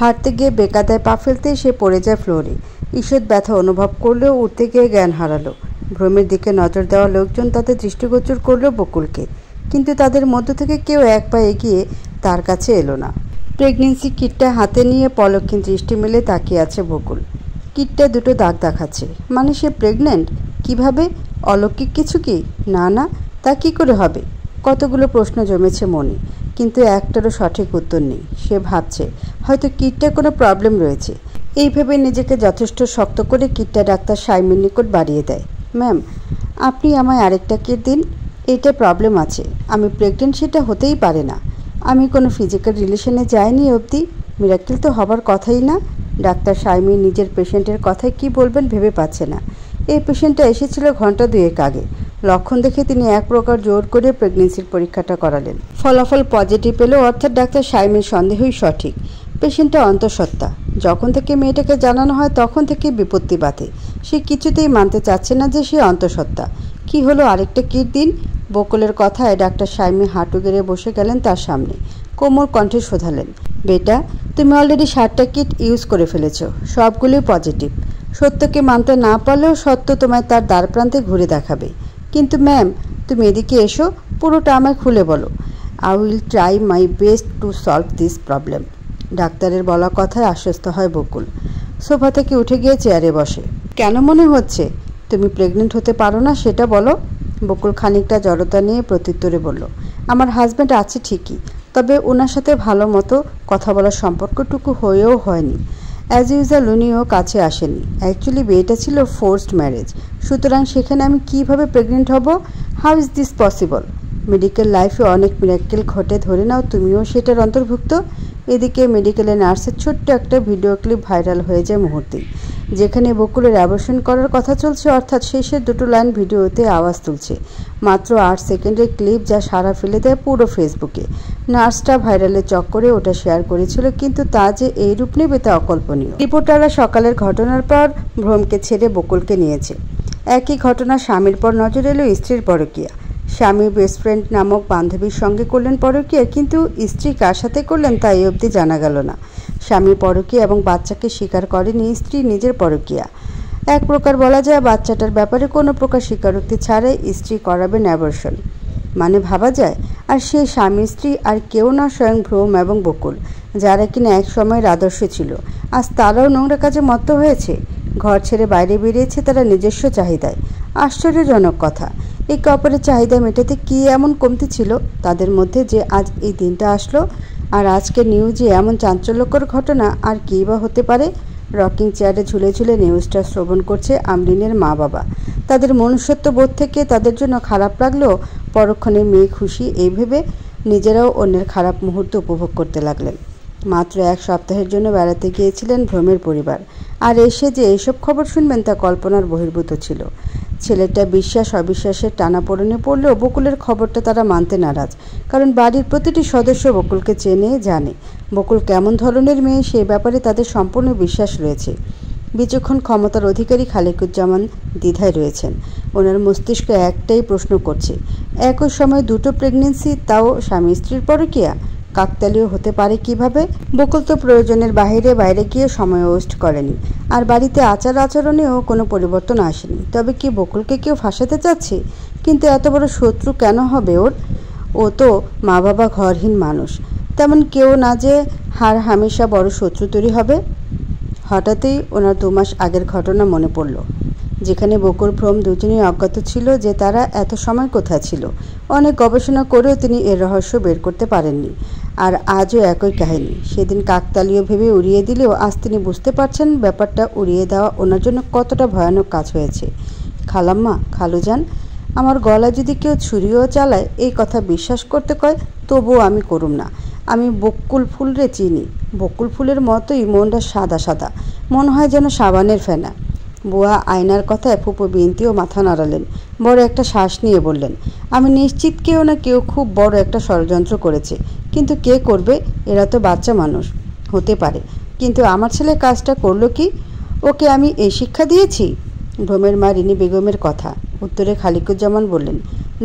হাঁটতে গিয়ে বেকায়দায় পা ফেলতে সে পড়ে যায় ফ্লোরে। ঈষৎ ব্যথা অনুভব করলেও উঠতে গিয়ে জ্ঞান হারালো। ভ্রমের দিকে নজর দেওয়া লোকজন তাদের দৃষ্টিগোচর করল বকুলকে, কিন্তু তাদের মধ্য থেকে কেউ এক পা এগিয়ে তার কাছে এলো না। প্রেগনেন্সি কিটটা হাতে নিয়ে পলক্ষীন দৃষ্টি মেলে তাকিয়ে আছে বকুল। কিটটা দুটো দাগ দেখাচ্ছে। মানে সে প্রেগনেন্ট? কিভাবে? অলৌকিক কিছু কি? না না, তা কি করে হবে? কতগুলো প্রশ্ন জমেছে মনে, কিন্তু একটারও সঠিক উত্তর নেই। সে ভাবছে হয়তো কিটটার কোনো প্রবলেম রয়েছে। এই ভেবে নিজেকে যথেষ্ট শক্ত করে কিটটা ডাক্তার সাইমের নিকট বাড়িয়ে দেয়। ম্যাম, আপনি আমায় আরেকটা কিট দিন। এটা প্রবলেম আছে, আমি প্রেগনেন্ট সেটা হতেই পারে না। আমি কোনো ফিজিক্যাল রিলেশনে যাইনি অবধি। মিরাক্কেল তো হবার কথাই না। ডাক্তার সাইমি নিজের পেশেন্টের কথায় কি বলবেন ভেবে পাচ্ছে না। এই পেশেন্টটা এসেছিল ঘন্টা 2 আগে। লক্ষণ দেখে তিনি এক প্রকার জোর করে প্রেগনেন্সির পরীক্ষাটা করালেন। ফলাফল পজিটিভ এলো, অর্থাৎ ডাক্তার সাইমির সন্দেহই সঠিক। পেশেন্টটা অন্তঃসত্ত্বা। যখন থেকে মেয়েটাকে জানানো হয় তখন থেকে বিপত্তি বাধে। সে কিছুতেই মানতে চাচ্ছে না যে সে অন্তঃসত্ত্বা। কি হলো, আরেকটা কিট দিন। বকুলের কথায় ডাক্তার সাইমি হাঁটু গেড়ে বসে গেলেন তার সামনে। কোমল কণ্ঠে শোধালেন, বেটা, তুমি অলরেডি 7টা কিট ইউজ করে ফেলেছ, সবগুলোই পজিটিভ। সত্যকে মানতে না পারলেও সত্য তোমায় তার দ্বারপ্রান্তে ঘুরে দেখাবে। কিন্তু ম্যাম, তুমি এদিকে এসো, পুরোটা আমায় খুলে বলো। I will try my best to solve this problem. ডাক্তারের বলা কথায় আশ্বস্ত হয় বকুল। সোফা থেকে উঠে গিয়ে চেয়ারে বসে। কেন মনে হচ্ছে তুমি প্রেগনেন্ট হতে পারো না সেটা বলো। বকুল খানিকটা জড়তা নিয়ে প্রত্যুত্তরে বলল, আমার হাজব্যান্ড আছে ঠিকই, তবে ওনার সাথে ভালো মতো কথা বলার সম্পর্কটুকু হয়েও হয়নি। অ্যাজ ইউজুয়াল উনিও কাছে আসেনি। অ্যাকচুয়ালি বিয়েটা ছিল ফোর্সড ম্যারেজ, সুতরাং সেখানে আমি কিভাবে প্রেগনেন্ট হব? How is this possible? Medical লাইফে অনেক মিরাক্কেল ঘটে, ধরে নাও তুমিও সেটার অন্তর্ভুক্ত। এদিকে মেডিকেলে নার্সের ছোট্ট একটা ভিডিও ক্লিপ ভাইরাল হয়ে যায় মুহূর্তেই, যেখানে বকুলের অ্যাবর্শন করার কথা চলছে, অর্থাৎ শেষের 2 লাইন ভিডিওতে আওয়াজ তুলছে। মাত্র 8 সেকেন্ডের ক্লিপ, যা সাড়া ফেলে দেয় পুরো ফেসবুকে। নার্সটা ভাইরালের চক্করে ওটা শেয়ার করেছিল, কিন্তু তা যে এই রূপ নেবে তা অকল্পনীয়। রিপোর্টাররা সকালের ঘটনার পর ভ্রমকে ছেড়ে বকুলকে নিয়েছে। একই ঘটনা স্বামীর পর নজর এলো স্ত্রীর পরকীয়া। স্বামী বেস্ট ফ্রেন্ড নামক বান্ধবীর সঙ্গে করলেন পরকীয়া, কিন্তু স্ত্রী কার সাথে করলেন তা এই অবধি জানা গেল না। স্বামী পরকীয়া এবং বাচ্চাকে স্বীকার করেনি স্ত্রী নিজের পরকীয়া। এক প্রকার বলা যায় বাচ্চাটার ব্যাপারে কোনো প্রকার স্বীকারোক্তি ছাড়াই স্ত্রী করাবেন অ্যাবর্শন। মানে ভাবা যায়। আর সে স্বামী স্ত্রী আর কেউ না, স্বয়ং ভ্রম এবং বকুল, যারা কিনা এক সময়ের আদর্শ ছিল, আজ তারাও নোংরা কাজে মত্ত হয়েছে। ঘর ছেড়ে বাইরে বেরিয়েছে তারা নিজস্ব চাহিদায়। আশ্চর্যজনক কথা, একে অপরের চাহিদা মেটাতে কী এমন কমতি ছিল তাদের মধ্যে যে আজ এই দিনটা আসলো। আর আজকের নিউজে এমন চাঞ্চল্যকর ঘটনা আর কী বা হতে পারে? রকিং চেয়ারে ঝুলে ঝুলে নিউজটা শ্রবণ করছে আমরিনের মা বাবা। তাদের মনুষ্যত্ব বোধ থেকে তাদের জন্য খারাপ লাগলেও পরক্ষণে মেয়ে খুশি এই ভেবে নিজেরাও অন্যের খারাপ মুহূর্ত উপভোগ করতে লাগলেন। মাত্র 1 সপ্তাহের জন্য বেড়াতে গিয়েছিলেন ভ্রমের পরিবার, আর এসে যে এইসব খবর শুনবেন তা কল্পনার বহির্ভূত ছিল। ছেলেটা বিশ্বাস অবিশ্বাসের টানাপোড়েনে পড়লেও বকুলের খবরটা তারা মানতে নারাজ, কারণ বাড়ির প্রতিটি সদস্য বকুলকে চেনে, জানে বকুল কেমন ধরনের মেয়ে সেই ব্যাপারে তাদের সম্পূর্ণ বিশ্বাস রয়েছে। বিচক্ষণ ক্ষমতার অধিকারী খালেকুজ্জামান দ্বিধায় রয়েছেন। ওনার মস্তিষ্ক একটাই প্রশ্ন করছে, একই সময় 2টো প্রেগনেন্সি, তাও স্বামী স্ত্রীর পরকীয়া, কাকতালীয় হতে পারে কিভাবে? বকুল তো প্রয়োজনের বাইরে গিয়ে সময় ওয়েস্ট করেনি, আর বাড়িতে আচার আচরণেও কোনো পরিবর্তন আসেনি। তবে কি বকুলকে কেউ ফাঁসাতে চাচ্ছে? কিন্তু এত বড় শত্রু কেন হবে ওর? ও তো মা বাবা ঘরহীন মানুষ, তেমন কেউ না যে হার হামেশা বড় শত্রু তৈরি হবে। হঠাৎই ওনার 2 মাস আগের ঘটনা মনে পড়ল, যেখানে বকুল ভ্রম দুজনেই অজ্ঞাত ছিল যে তারা এত সময় কোথায় ছিল। অনেক গবেষণা করেও তিনি এর রহস্য বের করতে পারেননি। আর আজও একই কাহিনী। সেদিন কাকতালীয় ভেবে উড়িয়ে দিলেও আজ তিনি বুঝতে পারছেন ব্যাপারটা উড়িয়ে দেওয়া ওনার জন্য কতটা ভয়ানক কাজ হয়েছে। খালাম্মা, খালুজান, আমার গলা যদি কেউ ছুরিও চালায় এই কথা বিশ্বাস করতে কয়, তবুও আমি করুম না। আমি বকুল ফুল রে চিনি। বকুল ফুলের মতোই মনটা সাদা সাদা, মনে হয় যেন সাবানের ফেনা। বুয়া আয়নার কথায় ফুপু বিনতিও মাথা নাড়ালেন। বড় একটা শ্বাস নিয়ে বললেন, আমি নিশ্চিত কেউ না কেউ খুব বড় একটা ষড়যন্ত্র করেছে, কিন্তু কে করবে? এরা তো বাচ্চা মানুষ। হতে পারে, কিন্তু আমার ছেলে কাজটা করলো কি? ওকে আমি এই শিক্ষা দিয়েছি? ভ্রমের মা রিনি বেগমের কথা উত্তরে খালিকুজ্জামান বললেন,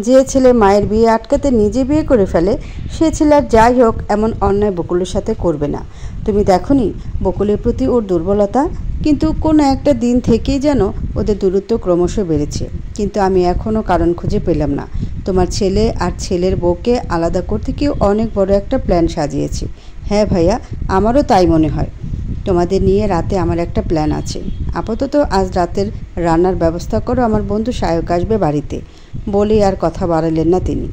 যে ছেলে মায়ের বিয়ে আটকাতে নিজে বিয়ে করে ফেলে সে ছেলে আর যাই হোক এমন অন্যায় বকুলের সাথে করবে না। তুমি দেখোনি বকুলের প্রতি ওর দুর্বলতা? কিন্তু কোনো একটা দিন থেকেই যেন ওদের দূরত্ব ক্রমশ বেড়েছে। কিন্তু আমি এখনও কারণ খুঁজে পেলাম না। তোমার ছেলে আর ছেলের বউকে আলাদা করতে কেউ অনেক বড় একটা প্ল্যান সাজিয়েছে। হ্যাঁ ভাইয়া, আমারও তাই মনে হয়। তোমাদের নিয়ে রাতে আমার একটা প্ল্যান আছে। আপাতত আজ রাতের রান্নার ব্যবস্থা করো, আমার বন্ধু সায়ক আসবে বাড়িতে। বলে আর কথা বাড়ালেন না তিনি।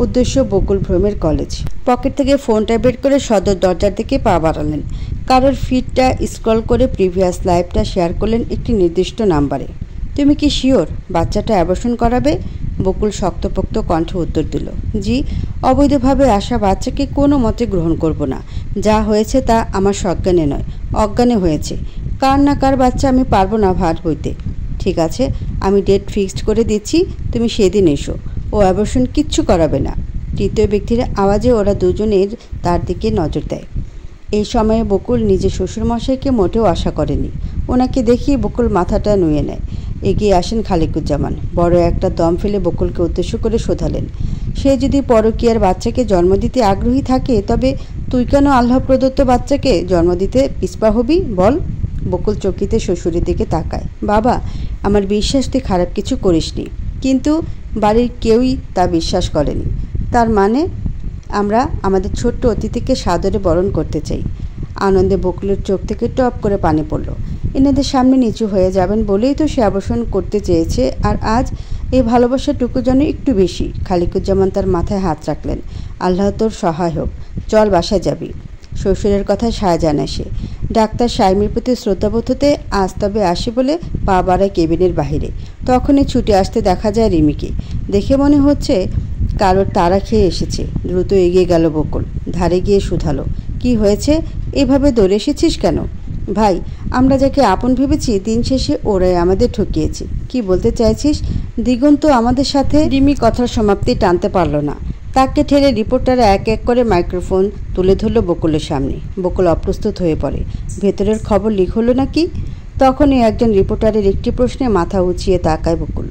উদ্দেশ্য বকুল ভ্রমের কলেজ। পকেট থেকে ফোনটা বের করে সদর দরজার দিকে পা বাড়ালেন। কারোর ফিডটা স্ক্রল করে প্রিভিয়াস লাইভটা শেয়ার করলেন একটি নির্দিষ্ট নাম্বারে। তুমি কি শিওর বাচ্চাটা অ্যাবর্শন করাবে? বকুল শক্তপোক্ত কণ্ঠে উত্তর দিল, জি। অবৈধভাবে আসা বাচ্চাকে কোনো মতে গ্রহণ করব না। যা হয়েছে তা আমার সজ্ঞানে নয়, অজ্ঞানে হয়েছে। কার না কার বাচ্চা আমি পারবো না ভার বইতে। ঠিক আছে, আমি ডেট ফিক্সড করে দিচ্ছি, তুমি সেদিন এসো। ও অ্যাবর্শন কিচ্ছু করাবে না। তৃতীয় ব্যক্তির আওয়াজে ওরা দুজনের তার দিকে নজর দেয়। এই সময়ে বকুল নিজের শ্বশুরমশাইকে মোটেও আশা করেনি। ওনাকে দেখিয়ে বকুল মাথাটা নুয়ে নেয়। এগিয়ে আসেন খালিকুজ্জামান। বড় একটা দম ফেলে বকুলকে উদ্দেশ্য করে শোধালেন, সে যদি পরকীয়ার বাচ্চাকে জন্ম দিতে আগ্রহী থাকে তবে তুই কেন আল্লাহ প্রদত্ত বাচ্চাকে জন্ম দিতে পিছপা হবি বল? বকুল চকিতে শ্বশুরের দিকে তাকায়। বাবা, আমার বিশ্বাস তুই খারাপ কিছু করিসনি, কিন্তু বাড়ির কেউই তা বিশ্বাস করেনি। তার মানে আমরা আমাদের ছোট্ট অতিথিকে সাদরে বরণ করতে চাই। আনন্দে বকুলের চোখ থেকে টপ করে পানি পড়ল। এনাদের সামনে নিচু হয়ে যাবেন বলেই তো সে আবাসন করতে চেয়েছে, আর আজ এই ভালোবাসাটুকু যেন একটু বেশি। খালিকুজ্জামান তার মাথায় হাত রাখলেন। আল্লাহ তোর সহায় হোক, চল বাসায় যাবি। শ্বশুরের কথায় সায় জানায় সে। ডাক্তার সাইমির প্রতি শ্রদ্ধাবোধ হতে আজ তবে আসি বলে পা বাড়ায় কেবিনের বাহিরে। তখনই ছুটে আসতে দেখা যায় রিমিকে। দেখে মনে হচ্ছে কারোর তাড়া খেয়ে এসেছে। দ্রুত এগিয়ে গেল বকুল, ধারে গিয়ে শুধালো, কি হয়েছে? এভাবে দৌড়ে এসেছিস কেন? ভাই, আমরা যাকে আপন ভেবেছি দিন শেষে ওরাই আমাদের ঠকিয়েছে। কি বলতে চাইছিস? দিগন্ত আমাদের সাথে। রিমি কথার সমাপ্তি টানতে পারল না। তাকে ঠেলে রিপোর্টাররা এক এক করে মাইক্রোফোন তুলে ধরল বকুলের সামনে। বকুল অপ্রস্তুত হয়ে পড়ে। ভেতরের খবর লিক হলো নাকি? তখনই একজন রিপোর্টারের একটি প্রশ্নে মাথা উঁচিয়ে তাকায় বকুল।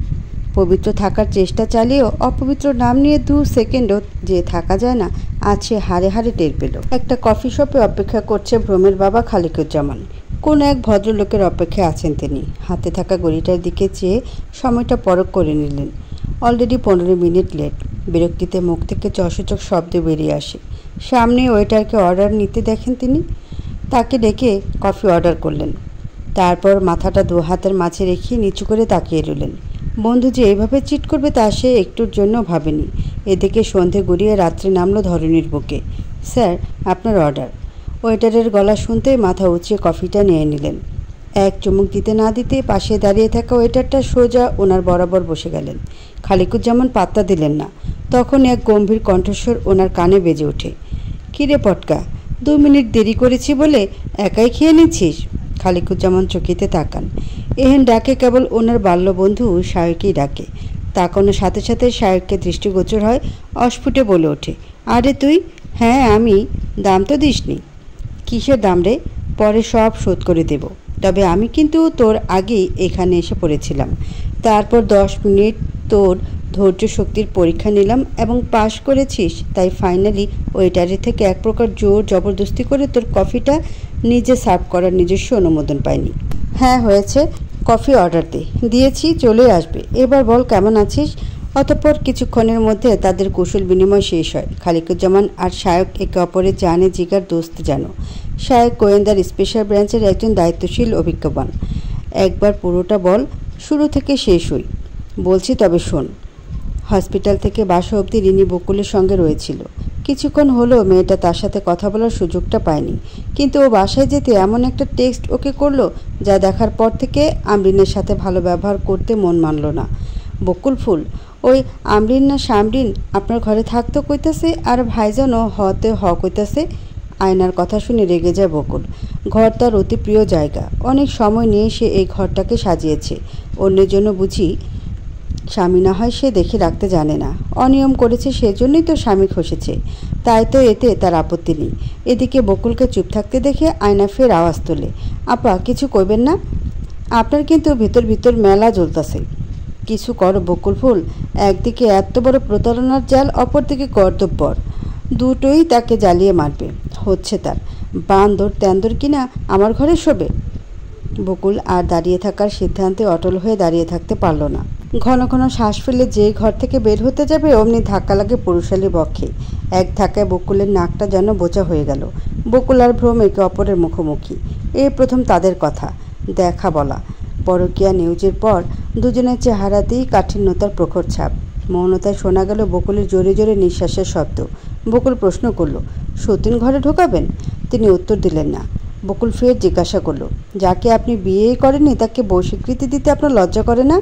পবিত্র থাকার চেষ্টা চালিয়েও অপবিত্র নাম নিয়ে 2 সেকেন্ডও যে থাকা যায় না, আছে হারে হারে টের পেল। একটা কফি শপে অপেক্ষা করছে ভ্রমের বাবা খালিকুজ্জামান। কোন এক ভদ্রলোকের অপেক্ষায় আছেন তিনি। হাতে থাকা ঘড়িটার দিকে চেয়ে সময়টা পরখ করে নিলেন। Already 15 minute late. বিরক্তিতে মুখ থেকে চশচক শব্দ বেরিয়ে আসে। সামনে ওয়েটারকে অর্ডার নিতে দেখেন তিনি। তাকে ডেকে কফি অর্ডার করলেন। তারপর মাথাটা 2 হাতের মাঝে রেখে নিচু করে তাকিয়ে রইলেন। বন্ধু যে এইভাবে চিট করবে তা সে একটুর জন্য ভাবেনি। এদিকে সন্ধে গড়িয়ে রাত্রে নামলো ধরণীর বুকে। স্যার, আপনার অর্ডার। ওয়েটারের গলা শুনতেই মাথা উঁচিয়ে কফিটা নিয়ে নিলেন। এক চুমুক দিতে না দিতে পাশে দাঁড়িয়ে থাকা ওয়েটারটা সোজা ওনার বরাবর বসে গেলেন। খালিকুজ্জামান পাত্তা দিলেন না। তখন এক গম্ভীর কণ্ঠস্বর ওনার কানে বেজে ওঠে, কিরে পটকা, 2 মিনিট দেরি করেছি বলে একাই খেয়ে নিচ্ছিস? খালিকুজ্জামান চকিতে তাকান। এহেন ডাকে কেবল ওনার বাল্যবন্ধু শায়কই ডাকে। তাকানোর সাথে সাথে শায়ককে দৃষ্টিগোচর হয়। অস্ফুটে বলে ওঠে, আরে তুই? হ্যাঁ আমি। দাম তো দিসনি। কিসের দাম রে? পরে সব শোধ করে দেব। তবে আমি কিন্তু তোর আগেই এখানে এসে পড়েছিলাম। তারপর 10 মিনিট তোর ধৈর্য শক্তির পরীক্ষা নিলাম এবং পাশ করেছিস। তাই ফাইনালি ওয়েটারের থেকে এক প্রকার জোর জবরদস্তি করে তোর কফিটা নিজে সার্ভ করার নিজস্ব অনুমোদন পাইনি। হ্যাঁ হয়েছে, কফি অর্ডার দিয়েছি, চলে আসবে। এবার বল কেমন আছিস? অতঃপর কিছুক্ষণের মধ্যে তাদের কুশল বিনিময় শেষ হয়। খালিকুজ্জামান আর শায়ক একে অপরের জানে জিগার দোস্ত যেন। শায়ক গোয়েন্দার স্পেশাল ব্রাঞ্চের একজন দায়িত্বশীল অভিজ্ঞবান। একবার পুরোটা বল, শুরু থেকে শেষ হই। বলছি তবে শোন। হসপিটাল থেকে বাসা অবধি রিনি বকুলের সঙ্গে রয়েছিল। কিছুক্ষণ হলো মেয়েটা তার সাথে কথা বলার সুযোগটা পায়নি, কিন্তু ও বাসায় যেতে এমন একটা টেক্সট ওকে করলো যা দেখার পর থেকে আমরিনের সাথে ভালো ব্যবহার করতে মন মানল না। বকুল ফুল, ওই আমরিন না সামরিন আপনার ঘরে থাকতো কইতাছে, আর ভাইজানও হতে কইতাছে। আয়নার কথা শুনে রেগে যায় বকুল। ঘর তার অতি প্রিয় জায়গা। অনেক সময় নিয়ে সে এই ঘরটাকে সাজিয়েছে। অন্যের জন্য বুঝি স্বামী না হয় সে দেখে রাখতে জানে না। অনিয়ম করেছে, সেজন্যই তো স্বামী খসেছে। তাই তো এতে তার আপত্তি নেই। এদিকে বকুলকে চুপ থাকতে দেখে আয়না ফের আওয়াজ তোলে, আপা কিছু কইবেন না? আপনার কিন্তু ভিতর ভিতর মেলা জ্বলতাছে। কিছু করো বকুল ফুল। একদিকে এত বড় প্রতারণার জাল, অপরদিকে কর্তব্যর, দুটোই তাকে জ্বালিয়ে মারবে। হচ্ছে তার বান্দর তেন্দর কিনা আমার ঘরে শোবে। বকুল আর দাঁড়িয়ে থাকার সিদ্ধান্তে অটল হয়ে দাঁড়িয়ে থাকতে পারল না। ঘন ঘন শ্বাস ফেলে যে ঘর থেকে বের হতে যাবে অমনি ধাক্কা লাগে পুরুষালী বক্ষে। এক ধাক্কায় বকুলের নাকটা যেন বোচা হয়ে গেল। বকুল আর ভ্রম একে অপরের মুখোমুখি। এই প্রথম তাদের কথা দেখা বলা। পরকীয়া নিউজের পর দুজনের চেহারাতেই কাঠিন্যতার প্রখর ছাপ। মৌনতায় শোনা গেল বকুলের জোরে জোরে নিঃশ্বাসের শব্দ। বকুল প্রশ্ন করল, সতীন ঘরে ঢোকাবেন? তিনি উত্তর দিলেন না। বকুল ফের জিজ্ঞাসা করল, যাকে আপনি বিয়েই করেননি তাকে বউ স্বীকৃতি দিতে আপনার লজ্জা করে না?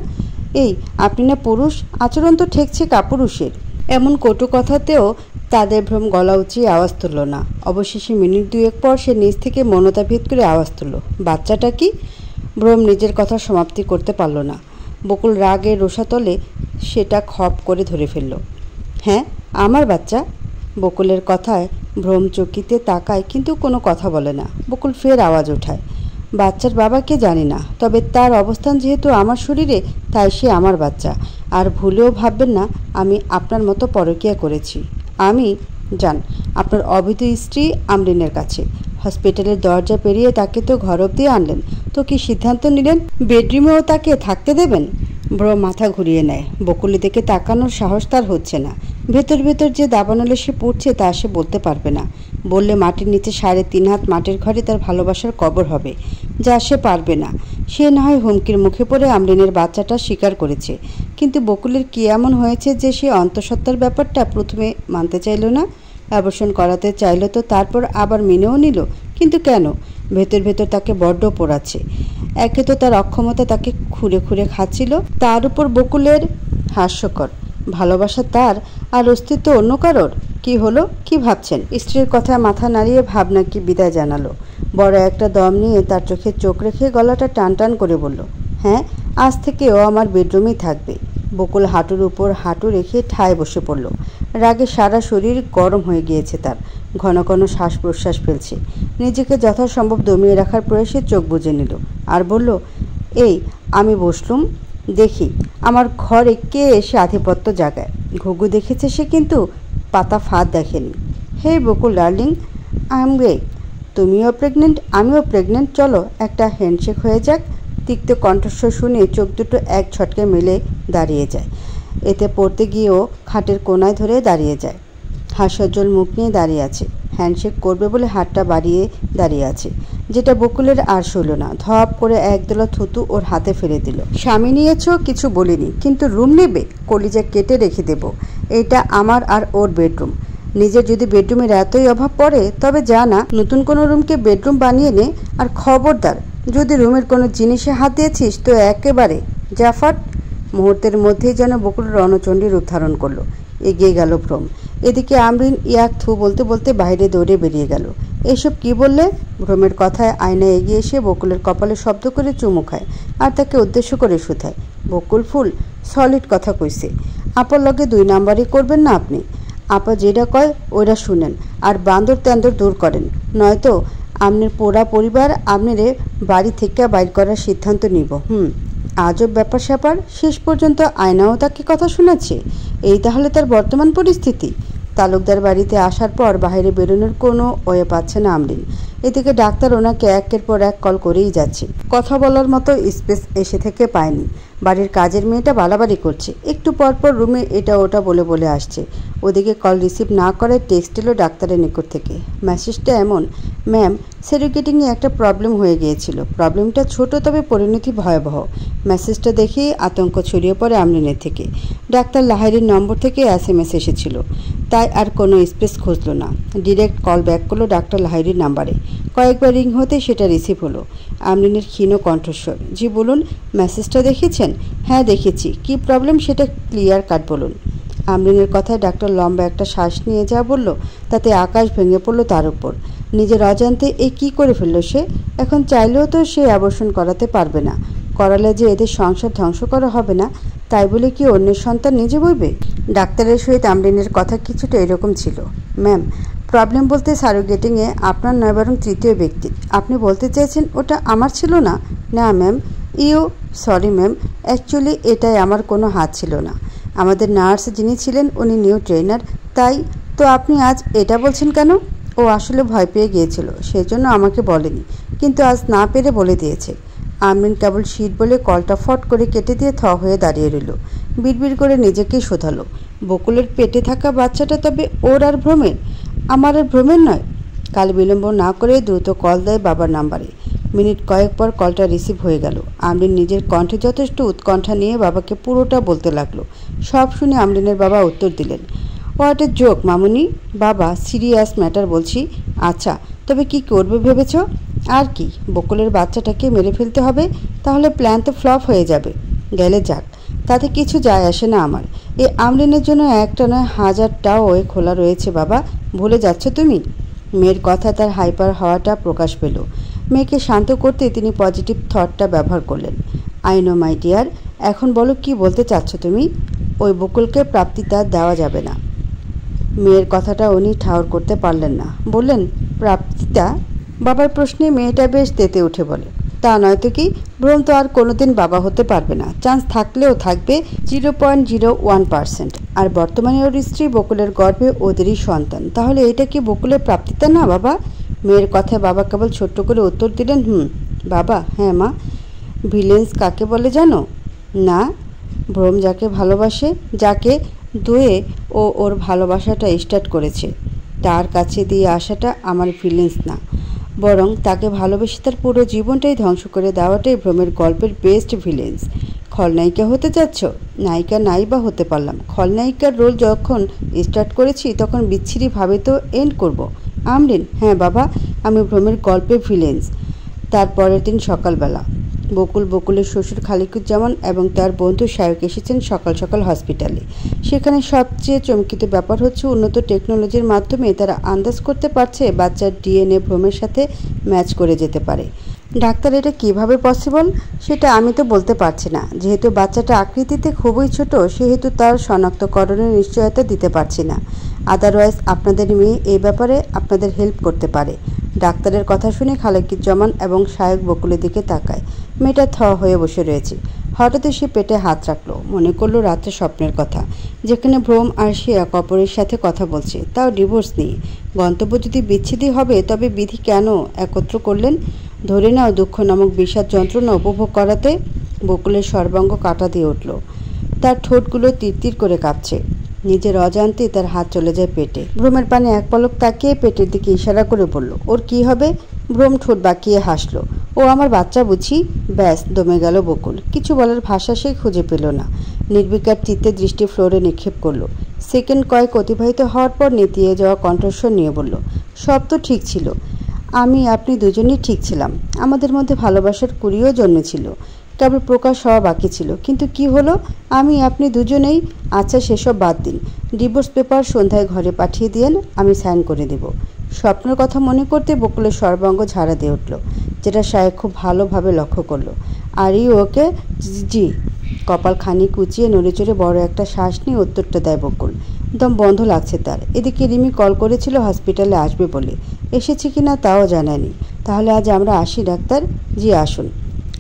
এই আপনি না পুরুষ, আচরণ তো ঠেকছে কাপুরুষের। এমন কটু কথাতেও তাদের ভ্রম গলা উঁচিয়ে আওয়াজ তুলল না। অবশেষে মিনিট দুয়েক পর সে নিজ থেকে মৌনতা ভেদ করে আওয়াজ তুলল, বাচ্চাটা কি? ভ্রম নিজের কথা সমাপ্তি করতে পারল না। বকুল রাগের রোষাতলে সেটা খপ করে ধরে ফেলল। হ্যাঁ, আমার বাচ্চা। বকুলের কথায় ভ্রম চকিতে তাকায়, কিন্তু কোনো কথা বলে না। বকুল ফের আওয়াজ ওঠায়, বাচ্চার বাবাকে জানি না, তবে তার অবস্থান যেহেতু আমার শরীরে, তাই সে আমার বাচ্চা। আর ভুলেও ভাববেন না আমি আপনার মতো পরকীয়া করেছি। আমি যান আপনার অবৈধ স্ত্রী আমরিনের কাছে। হসপিটালের দরজা পেরিয়ে তাকে তো ঘর অবধি আনলেন, তো কি সিদ্ধান্ত নিলেন বেডরুমেও তাকে থাকতে দেবেন? ভ্রম মাথা ঘুরিয়ে নেয়। বকুলের দিকে তাকানোর সাহস তার হচ্ছে না। ভেতর ভেতর যে দাবানলে সে পড়ছে তা সে বলতে পারবে না। বললে মাটির নিচে 3.5 হাত মাটির ঘরে তার ভালোবাসার কবর হবে, যা সে পারবে না। সে না হয় হুমকির মুখে পড়ে আমরিনের বাচ্চাটা স্বীকার করেছে, কিন্তু বকুলের কি এমন হয়েছে যে সে অন্তঃসত্ত্বার ব্যাপারটা প্রথমে মানতে চাইল না? অ্যাবর্শন করাতে চাইল তো তারপর আবার মেনেও নিল, কিন্তু কেন? ভেতর ভেতর তাকে বড্ড পোড়াচ্ছে। একে তো তার অক্ষমতা তাকে খুঁড়ে খুঁড়ে খাচ্ছিল, তার উপর বকুলের হাস্যকর ভালোবাসা তার, আর অস্তিত্ব অন্য কারোর। কি হলো, কি ভাবছেন? স্ত্রীর কথায় মাথা নাড়িয়ে ভাবনাকে বিদায় জানালো। বড় একটা দম নিয়ে তার চোখে চোখ রেখে গলাটা টান টান করে বলল, হ্যাঁ, আজ থেকে ও আমার বেডরুমেই থাকবে। বকুল হাঁটুর উপর হাঁটু রেখে ঠায় বসে পড়ল। রাগে সারা শরীর গরম হয়ে গিয়েছে তার। ঘন ঘন শ্বাস প্রশ্বাস ফেলছে। নিজেকে যথাসম্ভব দমিয়ে রাখার প্রয়াসে চোখ বুজে নিল আর বলল, এই আমি বসলুম, দেখি আমার ঘরে কে এসে আধিপত্য জাগায়। ঘুঘু দেখেছে সে, কিন্তু পাতা ফাঁদ দেখেনি। হে বকুল ডার্লিং, আই এম গ্রেট। তুমিও প্রেগনেন্ট, আমিও প্রেগনেন্ট, চলো একটা হ্যান্ডশেক হয়ে যাক। তিক্ত কণ্ঠস্বর শুনে চোখ দুটো এক ছটকে মেলে দাঁড়িয়ে যায়। এতে পড়তে গিয়েও খাটের কোনায় ধরে দাঁড়িয়ে যায়। হাস্যোজ্জ্বল মুখ নিয়ে দাঁড়িয়ে আছে। হ্যান্ডশেক করবে বলে হাতটা বাড়িয়ে দাঁড়িয়ে আছে, যেটা বকুলের আর সইল না। ধপ করে একদলা থুতু ওর হাতে ফেলে দিল। স্বামী নিয়েছ, কিছু বলিনি, কিন্তু রুম নেবে? কলিজা কেটে রেখে দেব। এটা আমার আর ওর বেডরুম। নিজের যদি বেডরুমের এতই অভাব পড়ে তবে যা না, নতুন কোনো রুমকে বেডরুম বানিয়ে নে। আর খবরদার, যদি রুমের কোনো জিনিসে হাত দিয়েছিস তো একেবারে জাফাট। মুহূর্তের মধ্যেই যেন বকুল রণচণ্ডী রূপ ধারণ করলো। এগিয়ে গেল ভ্রম। এদিকে আমরিন ইয়াক থু বলতে বলতে বাইরে দৌড়ে বেরিয়ে গেল। এসব কি বললে? ভ্রমের কথায় আয়নায় এগিয়ে এসে বকুলের কপালে শব্দ করে চুমু খায় আর তাকে উদ্দেশ্য করে শুধায়, বকুল ফুল, সলিড কথা কইছে। আপার লগে 2 নাম্বারই করবেন না আপনি। আপা যেটা কয় ওইটা শুনেন আর বান্দর তেন্দর দূর করেন, নয়তো আপনার পোড়া পরিবার আপনারে বাড়ি থেকে বাইর করার সিদ্ধান্ত নিব। আজব ব্যাপার স্যাপার। শেষ পর্যন্ত আয়নাও তাকে কথা শোনাচ্ছে। এই তাহলে তার বর্তমান পরিস্থিতি। তালুকদার বাড়িতে আসার পর বাইরে বেরোনোর কোনো ওয়ে পাচ্ছে না আমরিন। এদিকে ডাক্তার ওনাকে একের পর এক কল করেই যাচ্ছে। কথা বলার মতো স্পেস এসে থেকে পায়নি। বাড়ির কাজের মেয়েটা বাড়াবাড়ি করছে, একটু পরপর রুমে এটা ওটা বলে বলে আসছে। ওদিকে কল রিসিভ না করে টেক্সট এলো ডাক্তারের নিকট থেকে। মেসেজটা এমন, ম্যাম, সেরিগেটিংয়ে একটা প্রবলেম হয়ে গিয়েছিল। প্রবলেমটা ছোট, তবে পরিণতি ভয়াবহ। মেসেজটা দেখেই আতঙ্ক ছড়িয়ে পড়ে আমরিনের থেকে। ডাক্তার লাহিড়ীর নম্বর থেকে SMS এসেছিল, তাই আর কোনো স্পেস খুঁজল না। ডিরেক্ট কল ব্যাক করলো ডাক্তার লাহিড়ীর নাম্বারে। কয়েকবার রিং হতে সেটা রিসিভ হলো। আমরিনের ক্ষীণ কণ্ঠস্বর, জি বলুন, মেসেজটা দেখেছেন? হ্যাঁ দেখেছি, কি প্রবলেম সেটা ক্লিয়ার কাট বলুন। আমরিনের কথায় ডাক্তার লম্বা একটা শ্বাস নিয়ে যা বলল তাতে আকাশ ভেঙে পড়ল তার উপর। নিজের অজান্তে এই কী করে ফেললো সে? এখন চাইলেও তো সে অ্যাবর্শন করাতে পারবে না। করালে যে এদের সংসার ধ্বংস করা হবে না, তাই বলে কি অন্যের সন্তান নিজে বইবে? ডাক্তারের সহিত আমরিনের কথা কিছুটা এরকম ছিল। ম্যাম, প্রবলেম বলতে সারোগেটিংয়ে আপনার নয় বরং তৃতীয় ব্যক্তি। আপনি বলতে চাইছেন ওটা আমার ছিল না? না ম্যাম, সরি ম্যাম, অ্যাকচুয়ালি এটাই আমার কোনো হাত ছিল না। আমাদের নার্স যিনি ছিলেন উনি নিউ ট্রেনার, তাই। তো আপনি আজ এটা বলছেন কেন? ও আসলে ভয় পেয়ে গিয়েছিল, সেজন্য আমাকে বলেনি, কিন্তু আজ না পেরে বলে দিয়েছে। আমরিন কেবল শীত বলে কলটা ফট করে কেটে দিয়ে থ হয়ে দাঁড়িয়ে রইল। বিড়বিড় করে নিজেকেই শোধালো, বকুলের পেটে থাকা বাচ্চাটা তবে ওর আর ভ্রমের? আমার আর ভ্রমের নয়। কাল বিলম্ব না করে দ্রুত কল দেয় বাবার নাম্বারে। মিনিট কয়েক পর কলটা রিসিভ হয়ে গেল। আমরিন নিজের কণ্ঠে যথেষ্ট উৎকণ্ঠা নিয়ে বাবাকে পুরোটা বলতে লাগলো। সব শুনে আমরিনের বাবা উত্তর দিলেন, হোয়াট এ জোক মামুনি। বাবা, সিরিয়াস ম্যাটার বলছি। আচ্ছা, তবে কি করবে ভেবেছ? আর কি, বকুলের বাচ্চাটাকে মেরে ফেলতে হবে? তাহলে প্ল্যান তো ফ্লপ হয়ে যাবে। গেলে যাক, তাতে কিছু যায় আসে না আমার। এই আমরিনের জন্য একটা নয় 1000টা ওয়ে খোলা রয়েছে বাবা, ভুলে যাচ্ছ তুমি? মেয়ের কথা তার হাইপার হওয়াটা প্রকাশ পেল। মেয়েকে শান্ত করতে তিনি পজিটিভ থটটা ব্যবহার করলেন। আই নো মাই ডিয়ার, এখন বলো কি বলতে চাচ্ছ তুমি? ওই বকুলকে প্রাপ্তিটা দেওয়া যাবে না। মেয়ের কথাটা উনি ঠাউর করতে পারলেন না। বললেন, প্রাপ্তিটা? বাবার প্রশ্নে মেয়েটা বেশ তেতে উঠে বলে, তা নয়তো কি, ভ্রম তো আর কোনোদিন বাবা হতে পারবে না। চান্স থাকলেও থাকবে 0.01%। আর বর্তমানে ওর স্ত্রী বকুলের গর্ভে ওদেরই সন্তান। তাহলে এটা কি বকুলের প্রাপ্তিতা না বাবা? মেয়ের কথায় বাবা কেবল ছোট্ট করে উত্তর দিলেন, বাবা। হ্যাঁ মা। ভিলেন্স কাকে বলে জানো? না। ভ্রম যাকে ভালোবাসে, যাকে দুয়ে ও ওর ভালোবাসাটা স্টার্ট করেছে, তার কাছে দিয়ে আসাটা আমার ফিলিংস না, বরং তাকে ভালোবেসে তার পুরো জীবনটাই ধ্বংস করে দেওয়াটাই ভ্রমের গল্পের বেস্ট ভিলেন্স। খলনায়িকা হতে চাচ্ছ? নায়িকা নাই বা হতে পারলাম, খলনায়িকার রোল যখন স্টার্ট করেছি তখন বিচ্ছিরিভাবে তো এন্ড করব। আমরিন, হ্যাঁ বাবা, আমি ভ্রমের গল্পের ভিলেন্স। তারপরের দিন সকালবেলা বকুলের শ্বশুর খালিকুজ্জামান এবং তার বন্ধু শায়ক এসেছেন সকাল সকাল হসপিটালে। সেখানে সবচেয়ে চমকিত ব্যাপার হচ্ছে উন্নত টেকনোলজির মাধ্যমে তারা আন্দাজ করতে পারছে বাচ্চার ডিএনএ ভ্রমের সাথে ম্যাচ করে যেতে পারে। ডাক্তার, এটা কিভাবে পসিবল? সেটা আমি তো বলতে পারছি না। যেহেতু বাচ্চাটা আকৃতিতে খুবই ছোট, সেহেতু তার শনাক্তকরণের নিশ্চয়তা দিতে পারছি না। আদারওয়াইজ আপনাদের মেয়ে এই ব্যাপারে আপনাদের হেল্প করতে পারে। ডাক্তারের কথা শুনে খালিকুজ্জামান এবং শায়ক বকুলের দিকে তাকায়। মেয়েটা থ হয়ে বসে রয়েছে। হঠাৎ সে পেটে হাত রাখলো। মনে করলো রাত্রে স্বপ্নের কথা, যেখানে ভ্রম আর সে এক অপরের সাথে কথা বলছে, তাও ডিভোর্স নিয়ে। গন্তব্য যদি বিচ্ছেদই হবে, তবে বিধি কেন একত্র করলেন? ধরে নাও দুঃখ নামক বিষাদ যন্ত্রণা উপভোগ করাতে। বকুলের সর্বাঙ্গ কাটা দিয়ে উঠল। তার ঠোঁটগুলো তিরতির করে কাঁপছে। নিজের অজান্তে তার হাত চলে যায় পেটে। ভ্রমের পানে এক পলক তাকিয়ে পেটের দিকে ইশারা করে বলল, ওর কি হবে? ভ্রম ঠোঁট বাঁকিয়ে হাসলো। ও আমার বাচ্চা বুঝি? ব্যাস, দমে গেল বকুল। কিছু বলার ভাষা সে খুঁজে পেল না। নির্বিকার চিত্তে দৃষ্টি ফ্লোরে নিক্ষেপ করলো। সেকেন্ড কয়েক অতিবাহিত হওয়ার পর নেতিয়ে যাওয়া কণ্ঠস্বর নিয়ে বলল, সব তো ঠিক ছিল। আপনি দুজনেই ঠিক ছিলাম। আমাদের মধ্যে ভালোবাসার কুড়িও জন্মেছিল, কেবল প্রকাশ হওয়া বাকি ছিল। কিন্তু কি হলো? আপনি দুজনেই। আচ্ছা, সেসব বাদ দিন। ডিভোর্স পেপার সন্ধ্যায় ঘরে পাঠিয়ে দিয়েন, আমি সাইন করে দেব। স্বপ্নের কথা মনে করতে বকুলের সর্বাঙ্গ ঝাড়া দিয়ে উঠল, যেটা শায়েক খুব ভালোভাবে লক্ষ্য করলো। আর ওকে? জি। কপাল খানিক উঁচিয়ে নড়েচড়ে বড় একটা শ্বাস নিয়ে উত্তরটা দেয় বকুল। দম বন্ধ লাগছে তার। এদিকে রিমি কল করেছিল হসপিটালে আসবে বলে, এসেছে কিনা তাও জানায়নি। তাহলে আজ আমরা আসি ডাক্তার? জি, আসুন।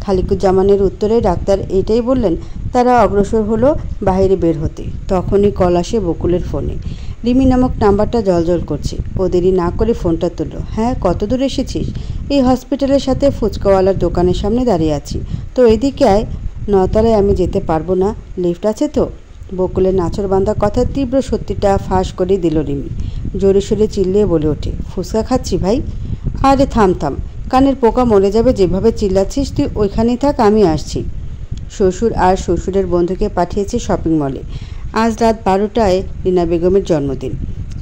খালিকুজ্জামানের উত্তরে ডাক্তার এটাই বললেন। তারা অগ্রসর হলো বাইরে বের হতে। তখনই কল আসে বকুলের ফোনে। রিমি নামক নাম্বারটা জলজল করছে। ও দেরি না করে ফোনটা তুলল। হ্যাঁ, কত দূর এসেছিস? এই হসপিটালের সাথে ফুচকাওয়ালার দোকানের সামনে দাঁড়িয়ে আছি। তো এদিকে আয়। 9 তলায় আমি যেতে পারবো না, লিফট আছে তো? বকুলের নাচরবান্ধা কথার তীব্র সত্যিটা ফাঁস করে দিল রিমি। জোরে সোরে চিল্লিয়ে বলে ওঠে, ফুচকা খাচ্ছি ভাই। আরে থাম, কানের পোকা মরে যাবে। যেভাবে চিল্লাচ্ছিস তুই ওইখানেই থাক, আমি আসছি। শ্বশুর আর শ্বশুরের বন্ধুকে পাঠিয়েছে শপিং মলে। আজ রাত 12টায় রিনা বেগমের জন্মদিন।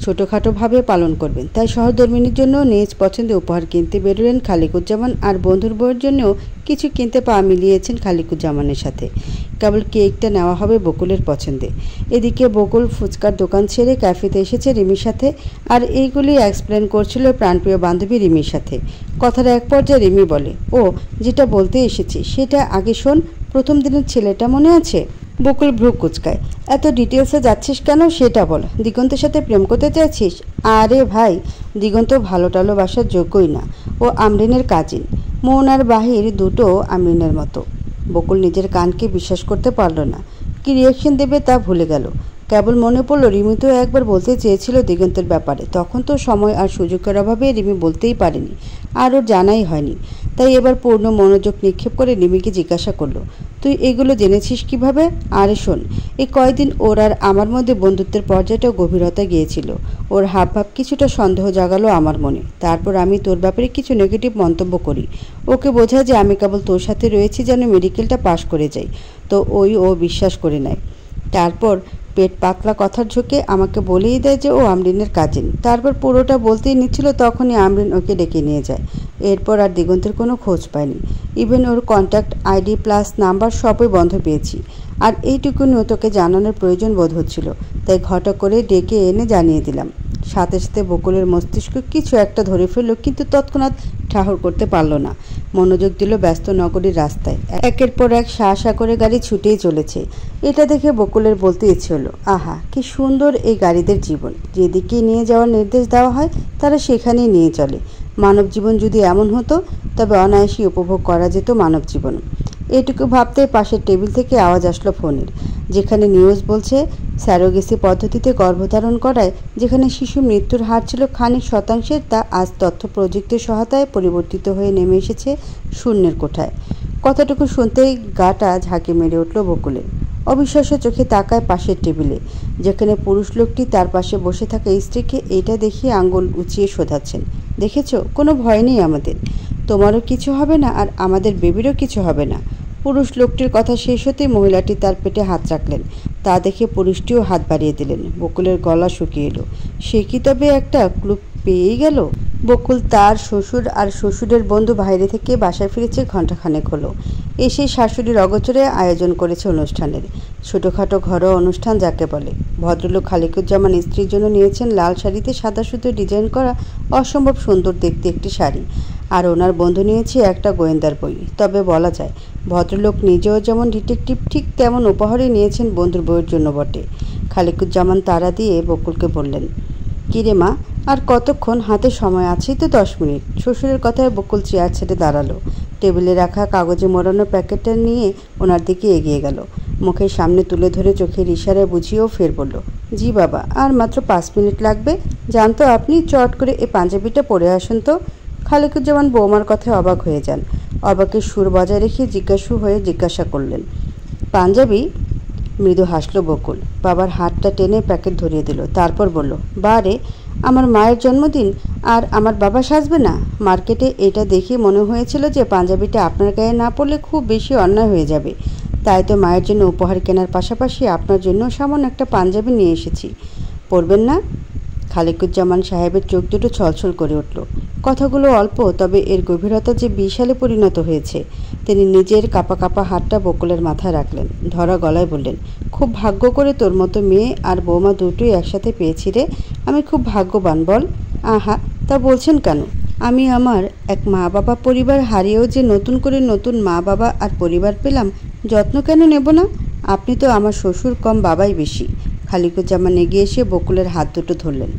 ছোটোখাটোভাবে পালন করবেন, তাই সহধর্মিনীর জন্য নিজ পছন্দে উপহার কিনতে বেরোলেন খালিকুজ্জামান। আর বন্ধুর বউয়ের জন্যও কিছু কিনতে পা মিলিয়েছেন খালিকুজ্জামানের সাথে। কেবল কেকটা নেওয়া হবে বকুলের পছন্দে। এদিকে বকুল ফুচকার দোকান ছেড়ে ক্যাফেতে এসেছে রিমির সাথে, আর এইগুলি এক্সপ্লেন করছিল প্রাণপ্রিয় বান্ধবী রিমির সাথে। কথার এক পর্যায়ে রিমি বলে, ও যেটা বলতে এসেছি সেটা আগে শোন। প্রথম দিনের ছেলেটা মনে আছে? বকুল ভ্রু কুচকায়। এত ডিটেলসে যাচ্ছিস কেন সেটা বল। দিগন্তের সাথে প্রেম করতে চাইছিস? আরে ভাই, দিগন্ত ভালো টালোবাসার যোগ্যই না। ও আমরিনের কাজিন। মন আর বাহির দুটো আমরিনের মতো। বকুল নিজের কানকে বিশ্বাস করতে পারল না। কি রিয়াকশন দেবে তা ভুলে গেল। কেবল মনে পড়ল রিমি তো একবার বলতে চেয়েছিল দিগন্তের ব্যাপারে, তখন তো সময় আর সুযোগের অভাবে রিমি বলতেই পারেনি, আর ওর জানাই হয়নি। তাই এবার পূর্ণ মনোযোগ নিক্ষেপ করে রিমিকে জিজ্ঞাসা করলো, তুই এগুলো জেনেছিস কিভাবে? আরে শোন, এই কয়দিন ওর আর আমার মধ্যে বন্ধুত্বের পর্যায়টাও গভীরতা গিয়েছিল। ওর হাবভাব কিছুটা সন্দেহ জাগালো আমার মনে। তারপর আমি তোর ব্যাপারে কিছু নেগেটিভ মন্তব্য করি। ওকে বোঝায় যে আমি কেবল তোর সাথে রয়েছি যেন মেডিকেলটা পাশ করে যাই। তো ও বিশ্বাস করে নেয়। তারপর পেট পাতলা কথার ঝোঁকে আমাকে বলেই দেয় যে ও আমরিনের কাজিন। তারপর পুরোটা বলতেই নিচ্ছিল, তখনই আমরিন ওকে ডেকে নিয়ে যায়। এরপর আর দিগন্তের কোনো খোঁজ পায়নি। ইভেন ওর কন্ট্যাক্ট আইডি প্লাস নাম্বার সবই বন্ধ পেয়েছি। আর এইটুকুনিও তোকে জানানোর প্রয়োজন বোধ হচ্ছিল, তাই ঘটা করে ডেকে এনে জানিয়ে দিলাম। সাথে সাথে বকুলের মস্তিষ্ক কিছু একটা ধরে ফেলল, কিন্তু তৎক্ষণাৎ ঠাহর করতে পারল না। মনোযোগ দিল ব্যস্ত নগরীর রাস্তায়। একের পর এক শাঁ করে গাড়ি ছুটেই চলেছে। এটা দেখে বকুলের বলতে ইচ্ছে হলো, আহা কি সুন্দর এই গাড়িদের জীবন। যেদিকে নিয়ে যাওয়ার নির্দেশ দেওয়া হয় তারা সেখানেই নিয়ে চলে। মানব জীবন যদি এমন হতো তবে অনায়াসই উপভোগ করা যেত মানব জীবন। এটুকু ভাবতে পাশের টেবিল থেকে আওয়াজ আসলো ফোনের, যেখানে নিউজ বলছে স্যারোগেসি পদ্ধতিতে গর্ভধারণ করায় যেখানে শিশু মৃত্যুর হার ছিল খানিক শতাংশের, তা আজ তথ্য প্রযুক্তির সহায়তায় পরিবর্তিত হয়ে নেমে এসেছে শূন্যের কোঠায়। কথাটুকু শুনতেই গাটা ঝাঁকি মেরে উঠল বকুলের। অবিশ্বাস্য চোখে তাকায় পাশের টেবিলে, যেখানে পুরুষ লোকটি তার পাশে বসে থাকা স্ত্রীকে এটা দেখিয়ে আঙ্গুল উঁচিয়ে শোধাচ্ছেন, দেখেছো, কোনো ভয় নেই আমাদের। তোমারও কিছু হবে না আর আমাদের বেবিরও কিছু হবে না। পুরুষ লোকটির কথা শেষ হতেই মহিলাটি তার পেটে হাত রাখলেন। তা দেখে পুরুষটিও হাত বাড়িয়ে দিলেন। বকুলের গলা শুকিয়ে এলো। সে কি তবে একটা ক্লু পেয়েই গেল? বকুল তার শ্বশুর আর শ্বশুরের বন্ধু বাইরে থেকে বাসায় ফিরেছে ঘণ্টাখানেক হলো। এসে শাশুড়ির অগোচরে আয়োজন করেছে অনুষ্ঠানের। ছোটোখাটো ঘরোয়া অনুষ্ঠান যাকে বলে। ভদ্রলোক খালিকুজ্জামান স্ত্রীর জন্য নিয়েছেন লাল শাড়িতে সাদা সুতো ডিজাইন করা অসম্ভব সুন্দর দেখতে একটি শাড়ি, আর ওনার বন্ধু নিয়েছে একটা গোয়েন্দার বই। তবে বলা যায় ভদ্রলোক নিজেও যেমন ডিটেকটিভ, ঠিক তেমন উপহারই নিয়েছেন বন্ধুর বইয়ের জন্য বটে। খালিকুজ্জামান তাড়া দিয়ে বকুলকে বললেন, কিরে মা, আর কতক্ষণ? হাতে সময় আছেই তো 10 মিনিট। শ্বশুরের কথায় বকুল চেয়ার ছেড়ে দাঁড়ালো। টেবিলে রাখা কাগজে মোড়ানো প্যাকেটটা নিয়ে ওনার দিকে এগিয়ে গেল। মুখের সামনে তুলে ধরে চোখের ইশারায় বুঝিয়েও ফের বলল, জি বাবা, আর মাত্র 5 মিনিট লাগবে। জানতো আপনি চট করে এই পাঞ্জাবিটা পরে আসুন তো। খালিকুজ্জামান বৌমার কথায় অবাক হয়ে যান। অবাকের সুর বজায় রেখে জিজ্ঞাসা করলেন, পাঞ্জাবি? মৃদু হাসল বকুল। বাবার হাতটা টেনে প্যাকেট ধরিয়ে দিল। তারপর বলল, বারে, আমার মায়ের জন্মদিন আর আমার বাবা সাজবে না? মার্কেটে এটা দেখে মনে হয়েছিল যে পাঞ্জাবিটা আপনার গায়ে না পড়লে খুব বেশি অন্যায় হয়ে যাবে। তাই তো মায়ের জন্য উপহার কেনার পাশাপাশি আপনার জন্য সামান্য একটা পাঞ্জাবি নিয়ে এসেছি। পরবেন না? খালিকুজ্জামান সাহেবের চোখ দুটো ছলছল করে উঠল। কথাগুলো অল্প, তবে এর গভীরতা যে বিশালে পরিণত হয়েছে। তিনি নিজের কাপা কাপা হাতটা বকুলের মাথায় রাখলেন। ধরা গলায় বললেন, খুব ভাগ্য করে তোর মতো মেয়ে আর বৌমা দুটোই একসাথে পেয়েছি রে। আমি খুব ভাগ্যবান বল। আহা, তা বলছেন কেন? আমি আমার এক মা বাবা পরিবার হারিয়েও যে নতুন করে নতুন মা বাবা আর পরিবার পেলাম, যত্ন কেন নেব না? আপনি তো আমার শ্বশুর কম বাবাই বেশি। খালিকুজ্জামান এগিয়ে এসে বকুলের হাত দুটো ধরলেন।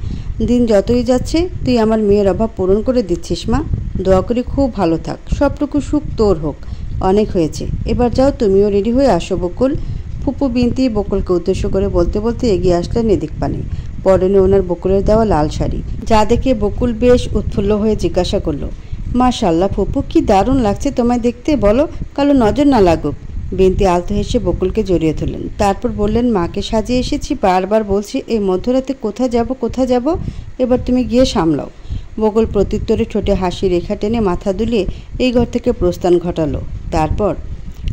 দিন যতই যাচ্ছে তুই আমার মেয়ের অভাব পূরণ করে দিচ্ছিস মা। দোয়া করি খুব ভালো থাক। সবটুকু সুখ তোর হোক। অনেক হয়েছে, এবার যাও, তুমিও রেডি হয়ে আসো বকুল। ফুপু বিনতি বকুলকে উদ্দেশ্য করে বলতে বলতে এগিয়ে আসলেন এদিক পানে। পরনে ওনার বকুলের দেওয়া লাল শাড়ি, যা দেখে বকুল বেশ উৎফুল্ল হয়ে জিজ্ঞাসা করলো, মাশাআল্লাহ ফুপু, কি দারুণ লাগছে তোমায় দেখতে। বলো, কালো নজর না লাগুক। বিনতি আলতো হেসে বকুলকে জড়িয়ে ধরলেন। তারপর বললেন, মাকে সাজিয়ে এসেছি, বারবার বলছি এই মধ্যরাতে কোথায় যাব, এবার তুমি গিয়ে সামলাও। বকুল প্রত্যুত্তরে ঠোঁটে হাসি রেখা টেনে মাথা দুলিয়ে এই ঘর থেকে প্রস্থান ঘটালো। তারপর,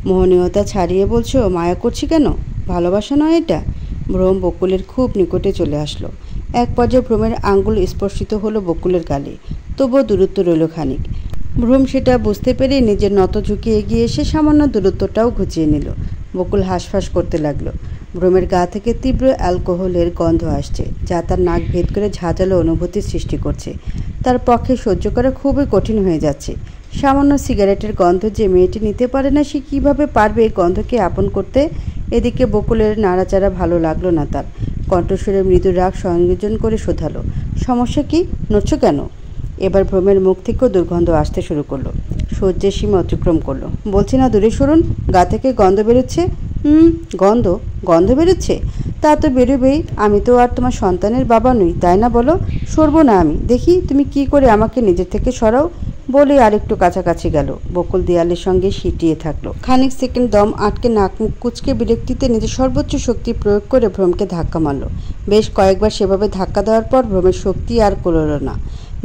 মোহনীয়তা ছাড়িয়ে বলছো মায়া করছি কেন? ভালোবাসা নয় এটা? ভ্রম বকুলের খুব নিকটে চলে আসলো। এক পর্যায়ে ভ্রমের আঙ্গুল স্পর্শিত হলো বকুলের গালে। তবুও দূরত্ব রইল খানিক। ভ্রম সেটা বুঝতে পেরে নিজের নত ঝুঁকে এগিয়ে এসে সামান্য দূরত্বটাও ঘুচিয়ে নিল। বকুল হাঁসফাঁস করতে লাগলো। ভ্রমের গা থেকে তীব্র অ্যালকোহলের গন্ধ আসছে, যা তার নাক ভেদ করে ঝাঁঝালো অনুভূতির সৃষ্টি করছে। তার পক্ষে সহ্য করা খুবই কঠিন হয়ে যাচ্ছে। সামান্য সিগারেটের গন্ধ যে মেয়েটি নিতে পারে না, সে কীভাবে পারবে এই গন্ধকে আপন করতে? এদিকে বকুলের নাড়াচাড়া ভালো লাগলো না তার। কণ্ঠস্বরে মৃদু রাগ সংযোজন করে শোধালো, সমস্যা কি? নড়ছ কেন? এবার ভ্রমের মুখ থেকেও দুর্গন্ধ আসতে শুরু করলো। সহ্যের সীমা অতিক্রম করলো। বলছি না দূরে সরুন, গা থেকে গন্ধ বেরোচ্ছে। গন্ধ? গন্ধ বেরোচ্ছে? তা তো বেরোবেই, আমি তো আর তোমার সন্তানের বাবা নই, তাই না? বলো। সরবো না আমি, দেখি তুমি কি করে আমাকে নিজের থেকে সরাও। বলে আরেকটু কাছাকাছি গেল। বকুল দেয়ালের সঙ্গে সিটিয়ে থাকলো। খানিক সেকেন্ড দম আটকে নাক মুখ কুচকে বিরক্তিতে নিজের সর্বোচ্চ শক্তি প্রয়োগ করে ভ্রমকে ধাক্কা মারল। বেশ কয়েকবার সেভাবে ধাক্কা দেওয়ার পর ভ্রমের শক্তি আর কুলোল না।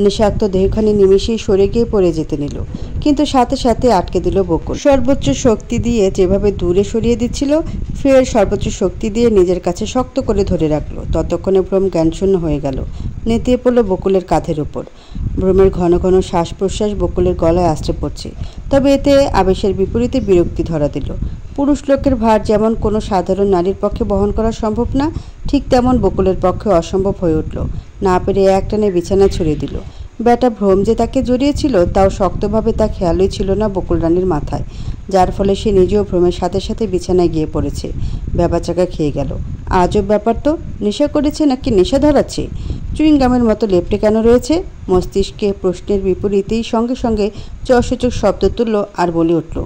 নেশাক্ত দেহখানি নিমেষেই সরে গিয়ে পড়ে যেতে নিল, কিন্তু সাথে সাথে আটকে দিল বকুল। সর্বোচ্চ শক্তি দিয়ে যেভাবে দূরে সরিয়ে দিচ্ছিল, ফের সর্বোচ্চ শক্তি দিয়ে নিজের কাছে শক্ত করে ধরে রাখলো। ততক্ষণে ভ্রম জ্ঞানশূন্য হয়ে গেল, নেতিয়ে পড়ল বকুলের কাঁধের উপর। ভ্রমের ঘন ঘন শ্বাস প্রশ্বাস বকুলের গলায় আছড়ে পড়ছে, তবে এতে আবেশের বিপরীতে বিরক্তি ধরা দিল। পুরুষ লোকের ভার যেমন কোনো সাধারণ নারীর পক্ষে বহন করা সম্ভব না, ঠিক তেমন বকুলের পক্ষে অসম্ভব হয়ে উঠল। না পেরে একটানে বিছানা ছড়িয়ে দিল। বেটা ভ্রম যে তাকে জড়িয়েছিল তাও শক্তভাবে তা খেয়ালই ছিল না বকুল রানীর মাথায়, যার ফলে সে নিজেও ভ্রমের সাথে সাথে বিছানায় গিয়ে পড়েছে। ব্যাপাচাকা খেয়ে গেল। আজব ব্যাপার তো, নেশা করেছে নাকি নেশা ধরাচ্ছে? চুইংগামের মতো লেপটে কেন রয়েছে? মস্তিষ্কে প্রশ্নের বিপরীতেই সঙ্গে সঙ্গে চসূচক শব্দ তুলল আর বলে উঠল,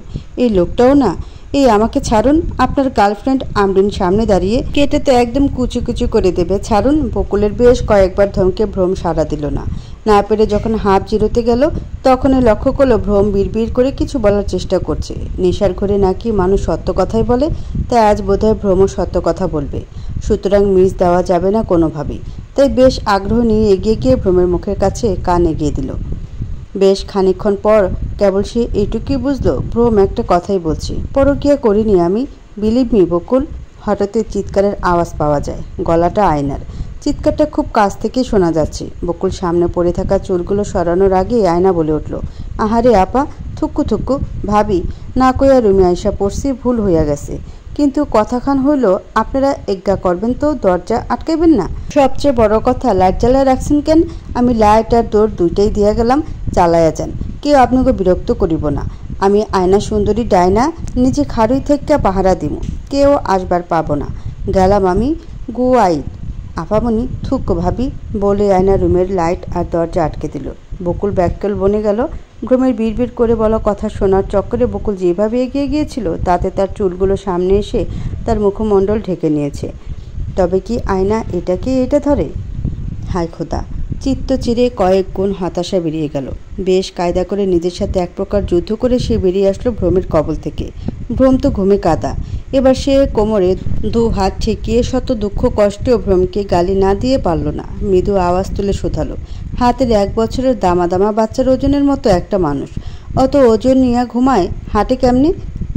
এই লোকটাও না। এই আমাকে ছাড়ুন, আপনার গার্লফ্রেন্ড আমরিন সামনে দাঁড়িয়ে, কেটে তো একদম কুচি কুচি করে দেবে, ছাড়ুন। বকুলের বেশ কয়েকবার ধমকে ভ্রম সাড়া দিল না। না পেরে যখন হাত জিরোতে গেল তখনই লক্ষ্য করলো ভ্রম বিড়বিড় করে কিছু বলার চেষ্টা করছে। নেশার ঘরে নাকি মানুষ সত্য কথাই বলে, তাই আজ বোধহয় ভ্রমও সত্য কথা বলবে, সুতরাং মিস দেওয়া যাবে না কোনোভাবেই। তাই বেশ আগ্রহ নিয়ে এগিয়ে গিয়ে ভ্রমের মুখের কাছে কান এগিয়ে দিল। বেশ খানিকক্ষণ পর কেবল সে এইটুকুই বুঝল ভ্রম একটা কথাই বলছে, পরকীয়া করিনি আমি, বিলিভ মি বকুল। হঠাৎ চিৎকারের আওয়াজ পাওয়া যায়, গলাটা আয়নার। চিৎকারটা খুব কাছ থেকে শোনা যাচ্ছে। বকুল সামনে পড়ে থাকা চুলগুলো সরানোর আগে আয়না বলে উঠল, আহারে আপা, থুক্কু থুক্কু, ভাবি না কইয়া রুমে আইসা পড়ছি, ভুল হইয়া গেছে। কিন্তু কথাখান হইল, আপনারা এজ্ঞা করবেন তো, দরজা আটকাইবেন না। সবচেয়ে বড় কথা, লাইট জ্বালায় রাখছেন কেন? আমি লাইট আর দৌড় দুইটাই দিয়া গেলাম, চালাইয়া যান, কেউ আপনাকে বিরক্ত করিব না। আমি আয়না সুন্দরী ডায়না, নিজে খাড়ুই থেকে পাহারা দিব, কেউ আসবার পাব না। গেলাম আমি, গু আইট। আপামনি থুক ভাবি, বলে আয়না রুমের লাইট আর দরজা আটকে দিল। বকুল ব্যাককেল বনে গেল। ভ্রমের বিড়বিড় করে বলা কথা শোনার চক্করে বকুল যেভাবে এগিয়ে গিয়েছিল তাতে তার চুলগুলো সামনে এসে তার মুখমণ্ডল ঢেকে নিয়েছে। তবে কি আয়না এটা ধরে? হায় খোদা! চিত্ত চিরে কয়েক গুণ হতাশা বেরিয়ে গেল। বেশ কায়দা করে নিজের সাথে এক প্রকার যুদ্ধ করে সে বেরিয়ে আসলো ভ্রমের কবল থেকে। ভ্রম তো ঘুমে কাদা। এবার সে কোমরে দু হাত ঠেকিয়ে শত দুঃখ কষ্টেও ভ্রমকে গালি না দিয়ে পারল না। মৃদু আওয়াজ তুলে শোধালো, হাতের 1 বছরের দামা দামা বাচ্চার ওজনের মতো একটা মানুষ অত ওজন নিয়ে ঘুমায়, হাঁটে কেমনে?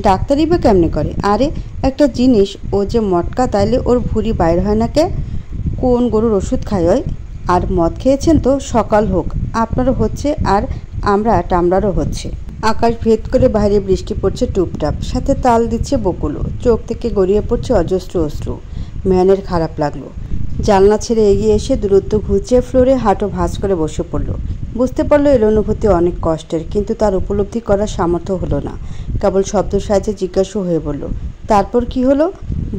ডাক্তারি বা কেমনে করে? আরে একটা জিনিস, ও যে মটকা, তাইলে ওর ভুঁড়ি বাইর হয় না কে? কোন গরুর ওষুধ খায় হয়? আর মদ খেয়েছেন তো সকাল হোক, আপনারও হচ্ছে আর আমরা টামড়ারও হচ্ছে। আকাশ ভেদ করে বাইরে বৃষ্টি পড়ছে টুপটাপ, সাথে তাল দিচ্ছে বকুলও। চোখ থেকে গড়িয়ে পড়ছে অজস্র অশ্রু। মেহানের খারাপ লাগলো। জানলা ছেড়ে এগিয়ে এসে দূরত্ব ঘুচিয়ে ফ্লোরে হাঁটু ভাঁজ করে বসে পড়ল। বুঝতে পারলো এর অনুভূতি অনেক কষ্টের, কিন্তু তার উপলব্ধি করার সামর্থ্য হলো না। কেবল শব্দ সাহায্যে জিজ্ঞাসা হয়ে বলল, তারপর কি হলো?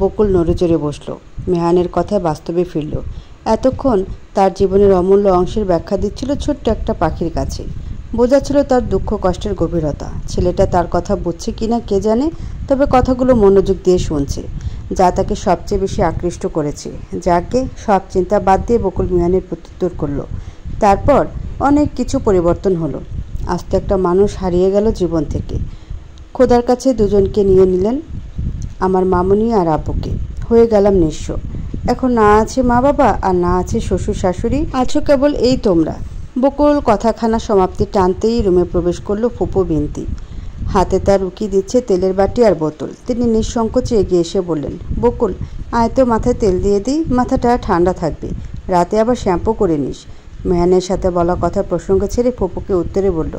বকুল নড়ে চড়ে বসল। মেহানের কথায় বাস্তবে ফিরল। এতক্ষণ তার জীবনের অমূল্য অংশের ব্যাখ্যা দিচ্ছিল ছোট্ট একটা পাখির কাছে। বোঝা ছিল তার দুঃখ কষ্টের গভীরতা। ছেলেটা তার কথা বুঝছে কিনা কে জানে, তবে কথাগুলো মনোযোগ দিয়ে শুনছে, যা তাকে সবচেয়ে বেশি আকৃষ্ট করেছে। যাকে সব চিন্তা বাদ দিয়ে বকুল মিহানের প্রত্যুত্তর করল। তারপর অনেক কিছু পরিবর্তন হলো। আস্তে একটা মানুষ হারিয়ে গেল জীবন থেকে। খোদার কাছে দুজনকে নিয়ে নিলেন, আমার মামুনি আর আব্বুকে। হয়ে গেলাম নিঃস্ব। এখন না আছে মা বাবা আর না আছে শ্বশুর শাশুড়ি, আছো কেবল এই তোমরা। বকুল কথাখানা সমাপ্তি টানতেই রুমে প্রবেশ করলো ফুপু বিনতি। হাতে তার উকি দিচ্ছে তেলের বাটি আর বোতল। তিনি নিঃসংকোচে এগিয়ে এসে বললেন, বকুল আয় তো, মাথায় তেল দিয়ে দিই, মাথাটা ঠান্ডা থাকবে, রাতে আবার শ্যাম্পু করে নিস। মেহানের সাথে বলা কথা প্রসঙ্গ ছেড়ে ফুপুকে উত্তরে বলল,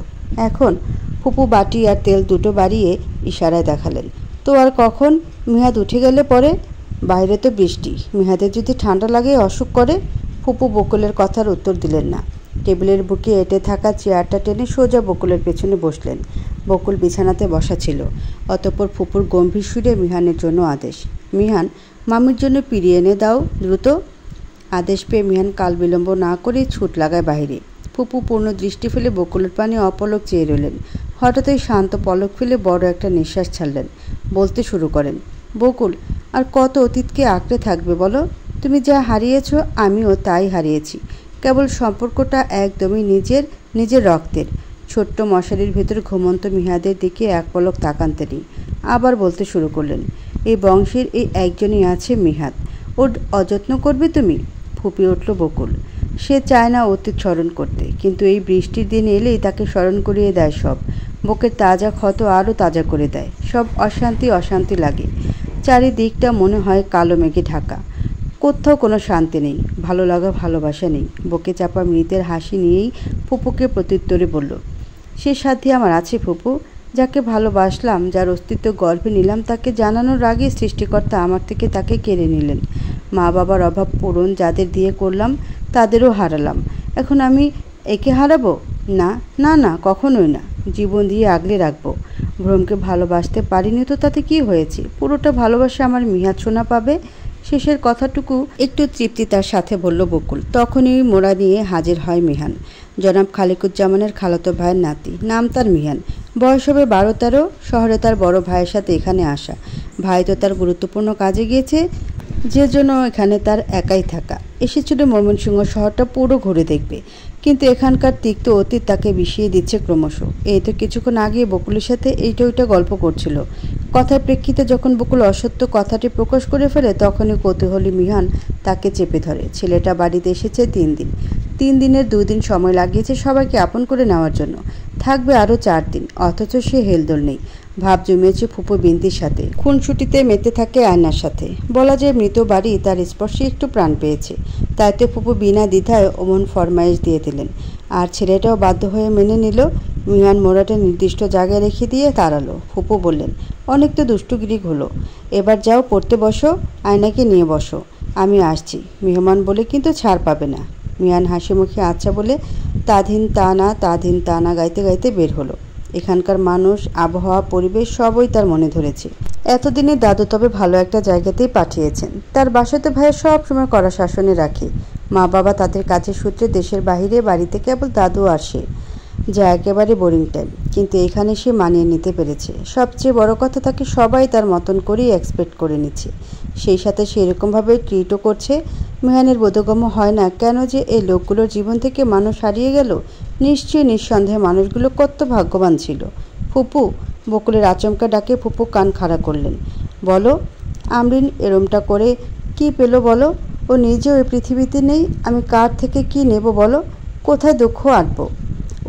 এখন? ফুপু বাটি আর তেল দুটো বাড়িয়ে ইশারায় দেখালেন। তো আর কখন? মেহাদ উঠে গেলে পরে। বাইরে তো বৃষ্টি, মেহাদের যদি ঠান্ডা লাগে অসুখ করে। ফুপু বকুলের কথার উত্তর দিলেন না। টেবিলের বুকে এঁটে থাকা চেয়ারটা টেনে সোজা বকুলের পেছনে বসলেন। বকুল বিছানাতে বসা ছিল। অতঃপর ফুপুর গম্ভীর সুরে মিহানের জন্য আদেশ, মিহান মামির জন্য পিড়ি এনে দাও দ্রুত। আদেশ পেয়ে মিহান কাল বিলম্ব না করে ছুট লাগায় বাইরে। ফুপু পূর্ণ দৃষ্টি ফেলে বকুলের পানে অপলক চেয়ে রইলেন। হঠাৎই শান্ত পলক ফেলে বড় একটা নিঃশ্বাস ছাড়লেন। বলতে শুরু করেন, বকুল, আর কত অতীতকে আঁকড়ে থাকবে বলো? তুমি যা হারিয়েছ আমিও তাই হারিয়েছি। কেবল সম্পর্কটা একদমই নিজের রক্তের। ছোট্ট মশারির ভেতর ঘুমন্ত মিহাদের দিকে এক পলক তাকান তিনি। আবার বলতে শুরু করলেন, এই বংশের এই একজনই আছে মিহাদ। ওর অযত্ন করবে তুমি? ফুঁপিয়ে উঠল বকুল। সে চায় না অতীত স্মরণ করতে, কিন্তু এই বৃষ্টির দিন এলেই তাকে স্মরণ করিয়ে দেয় সব। বুকের তাজা ক্ষত আরও তাজা করে দেয়। সব অশান্তি লাগে। চারিদিকটা মনে হয় কালো মেঘে ঢাকা। কোথাও কোনো শান্তি নেই, ভালো লাগা ভালোবাসা নেই। বুকে চাপা মৃতের হাসি নিয়েই ফুপুকে প্রত্যুত্তরে বলল, সে সাথী আমার আছে ফুপু। যাকে ভালোবাসলাম, যার অস্তিত্ব গর্ভে নিলাম, তাকে জানানোর আগে সৃষ্টিকর্তা আমার থেকে তাকে কেড়ে নিলেন। মা বাবার অভাব পূরণ যাদের দিয়ে করলাম, তাদেরও হারালাম। এখন আমি একে হারাবো? না না না, কখনোই না। জীবন দিয়ে আগলে রাখবো। ভ্রমকে ভালোবাসতে পারিনি তো তাতে কি হয়েছে? পুরোটা ভালোবাসা আমার মিহাদ সোনা পাবে। শেষের কথাটুকু একটু তৃপ্তি তার সাথে বলল বকুল। তখনই মোড়া নিয়ে হাজির হয় মিহান, জনাব খালিকুজ্জামানের খালাতো ভাইয়ের নাতি। নাম তার মিহান। বয়স হবে 12-13। শহরে তার বড় ভাইয়ের সাথে এখানে আসা। ভাই তো তার গুরুত্বপূর্ণ কাজে গিয়েছে, যে জন্য এখানে তার একাই থাকা। এসেছিল ময়মনসিংহ শহরটা পুরো ঘুরে দেখবে, কিন্তু এখানকার তিক্ত অতীত তাকে বিষিয়ে দিচ্ছে ক্রমশ। এই তো কিছুক্ষণ আগে বকুলের সাথে এইটা ওইটা গল্প করছিল। কথার প্রেক্ষিতে যখন বকুল অসত্য কথাটি প্রকাশ করে ফেলে, তখনই কৌতূহলী মিহান তাকে চেপে ধরে। ছেলেটা বাড়িতে এসেছে 3 দিন। 3 দিনের 2 দিন সময় লাগিয়েছে সবাইকে আপন করে নেওয়ার জন্য। থাকবে আরও 4 দিন, অথচ সে হেলদোল নেই। ভাব জমিয়েছে ফুপু বিন্তির সাথে। খুনসুটিতে মেতে থাকে আয়নার সাথে। বলা যায় মৃত বাড়ি তার স্পর্শে একটু প্রাণ পেয়েছে। তাইতে ফুপু বিনা দ্বিধায় অমন ফরমাইশ দিয়ে দিলেন। আর ছেলেটাও বাধ্য হয়ে মেনে নিল। মিহান মোড়াটা নির্দিষ্ট জায়গায় রেখে দিয়ে তাড়ালো। ফুপু বললেন, অনেক তো দুষ্টুগিরি হলো, এবার যাও পড়তে বসো, আয়নাকে নিয়ে বসো, আমি আসছি। মেহমান বলে কিন্তু ছাড় পাবে না। মিহান হাসি মুখে আচ্ছা বলে তাধীন তা না গাইতে গাইতে বের হলো। এখানকার মানুষ, আবহাওয়া, পরিবেশ সবই তার মনে ধরেছে। এতদিনে দাদু তবে ভালো একটা জায়গাতেই পাঠিয়েছেন। তার বাসাতে ভাইয়ের সব সময় কড়া শাসনে রাখে। মা বাবা তাদের কাজের সূত্রে দেশের বাইরে, বাড়িতে কেবল দাদু আসে, যা একেবারে বোরিং টাইম। কিন্তু এখানে সে মানিয়ে নিতে পেরেছে। সবচেয়ে বড় কথা, তাকে সবাই তার মতন করেই এক্সপেক্ট করে নিচ্ছে। সেই সাথে সে এরকমভাবে ট্রিটও করছে। মেহানের বোধগম্য হয় না কেন যে এই লোকগুলোর জীবন থেকে মানুষ হারিয়ে গেল। নিশ্চয়ই নিঃসন্দেহে মানুষগুলো কত ভাগ্যবান ছিল। ফুপু, বকুলের আচমকা ডাকে ফুপু কান খাড়া করলেন। বলো। আমরিন এরমটা করে কি পেল বলো? ও নিজেও এই পৃথিবীতে নেই, আমি কার থেকে কি নেব বলো? কোথায় দুঃখ আঁটবো?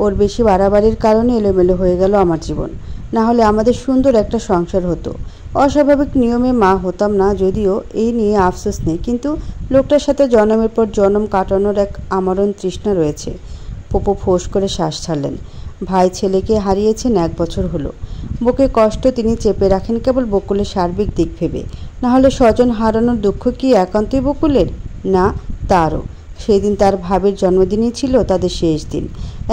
ওর বেশি বাড়াবাড়ির কারণে এলোমেলো হয়ে গেল আমার জীবন। না হলে আমাদের সুন্দর একটা সংসার হতো। অস্বাভাবিক নিয়মে মা হতাম না, যদিও এই নিয়ে আফসোস নেই, কিন্তু লোকটার সাথে জন্মের পর জন্ম কাটানোর এক আমরণ তৃষ্ণা রয়েছে। পপু ফোঁস করে শ্বাস ছাড়লেন। ভাই ছেলেকে হারিয়েছেন 1 বছর হলো। বুকে কষ্ট তিনি চেপে রাখেন কেবল বকুলের সার্বিক দিক ভেবে। না হলে স্বজন হারানোর দুঃখ কি একান্তই বকুলের? না, তারও। সেদিন তার ভাবির জন্মদিনই ছিল তাদের শেষ দিন।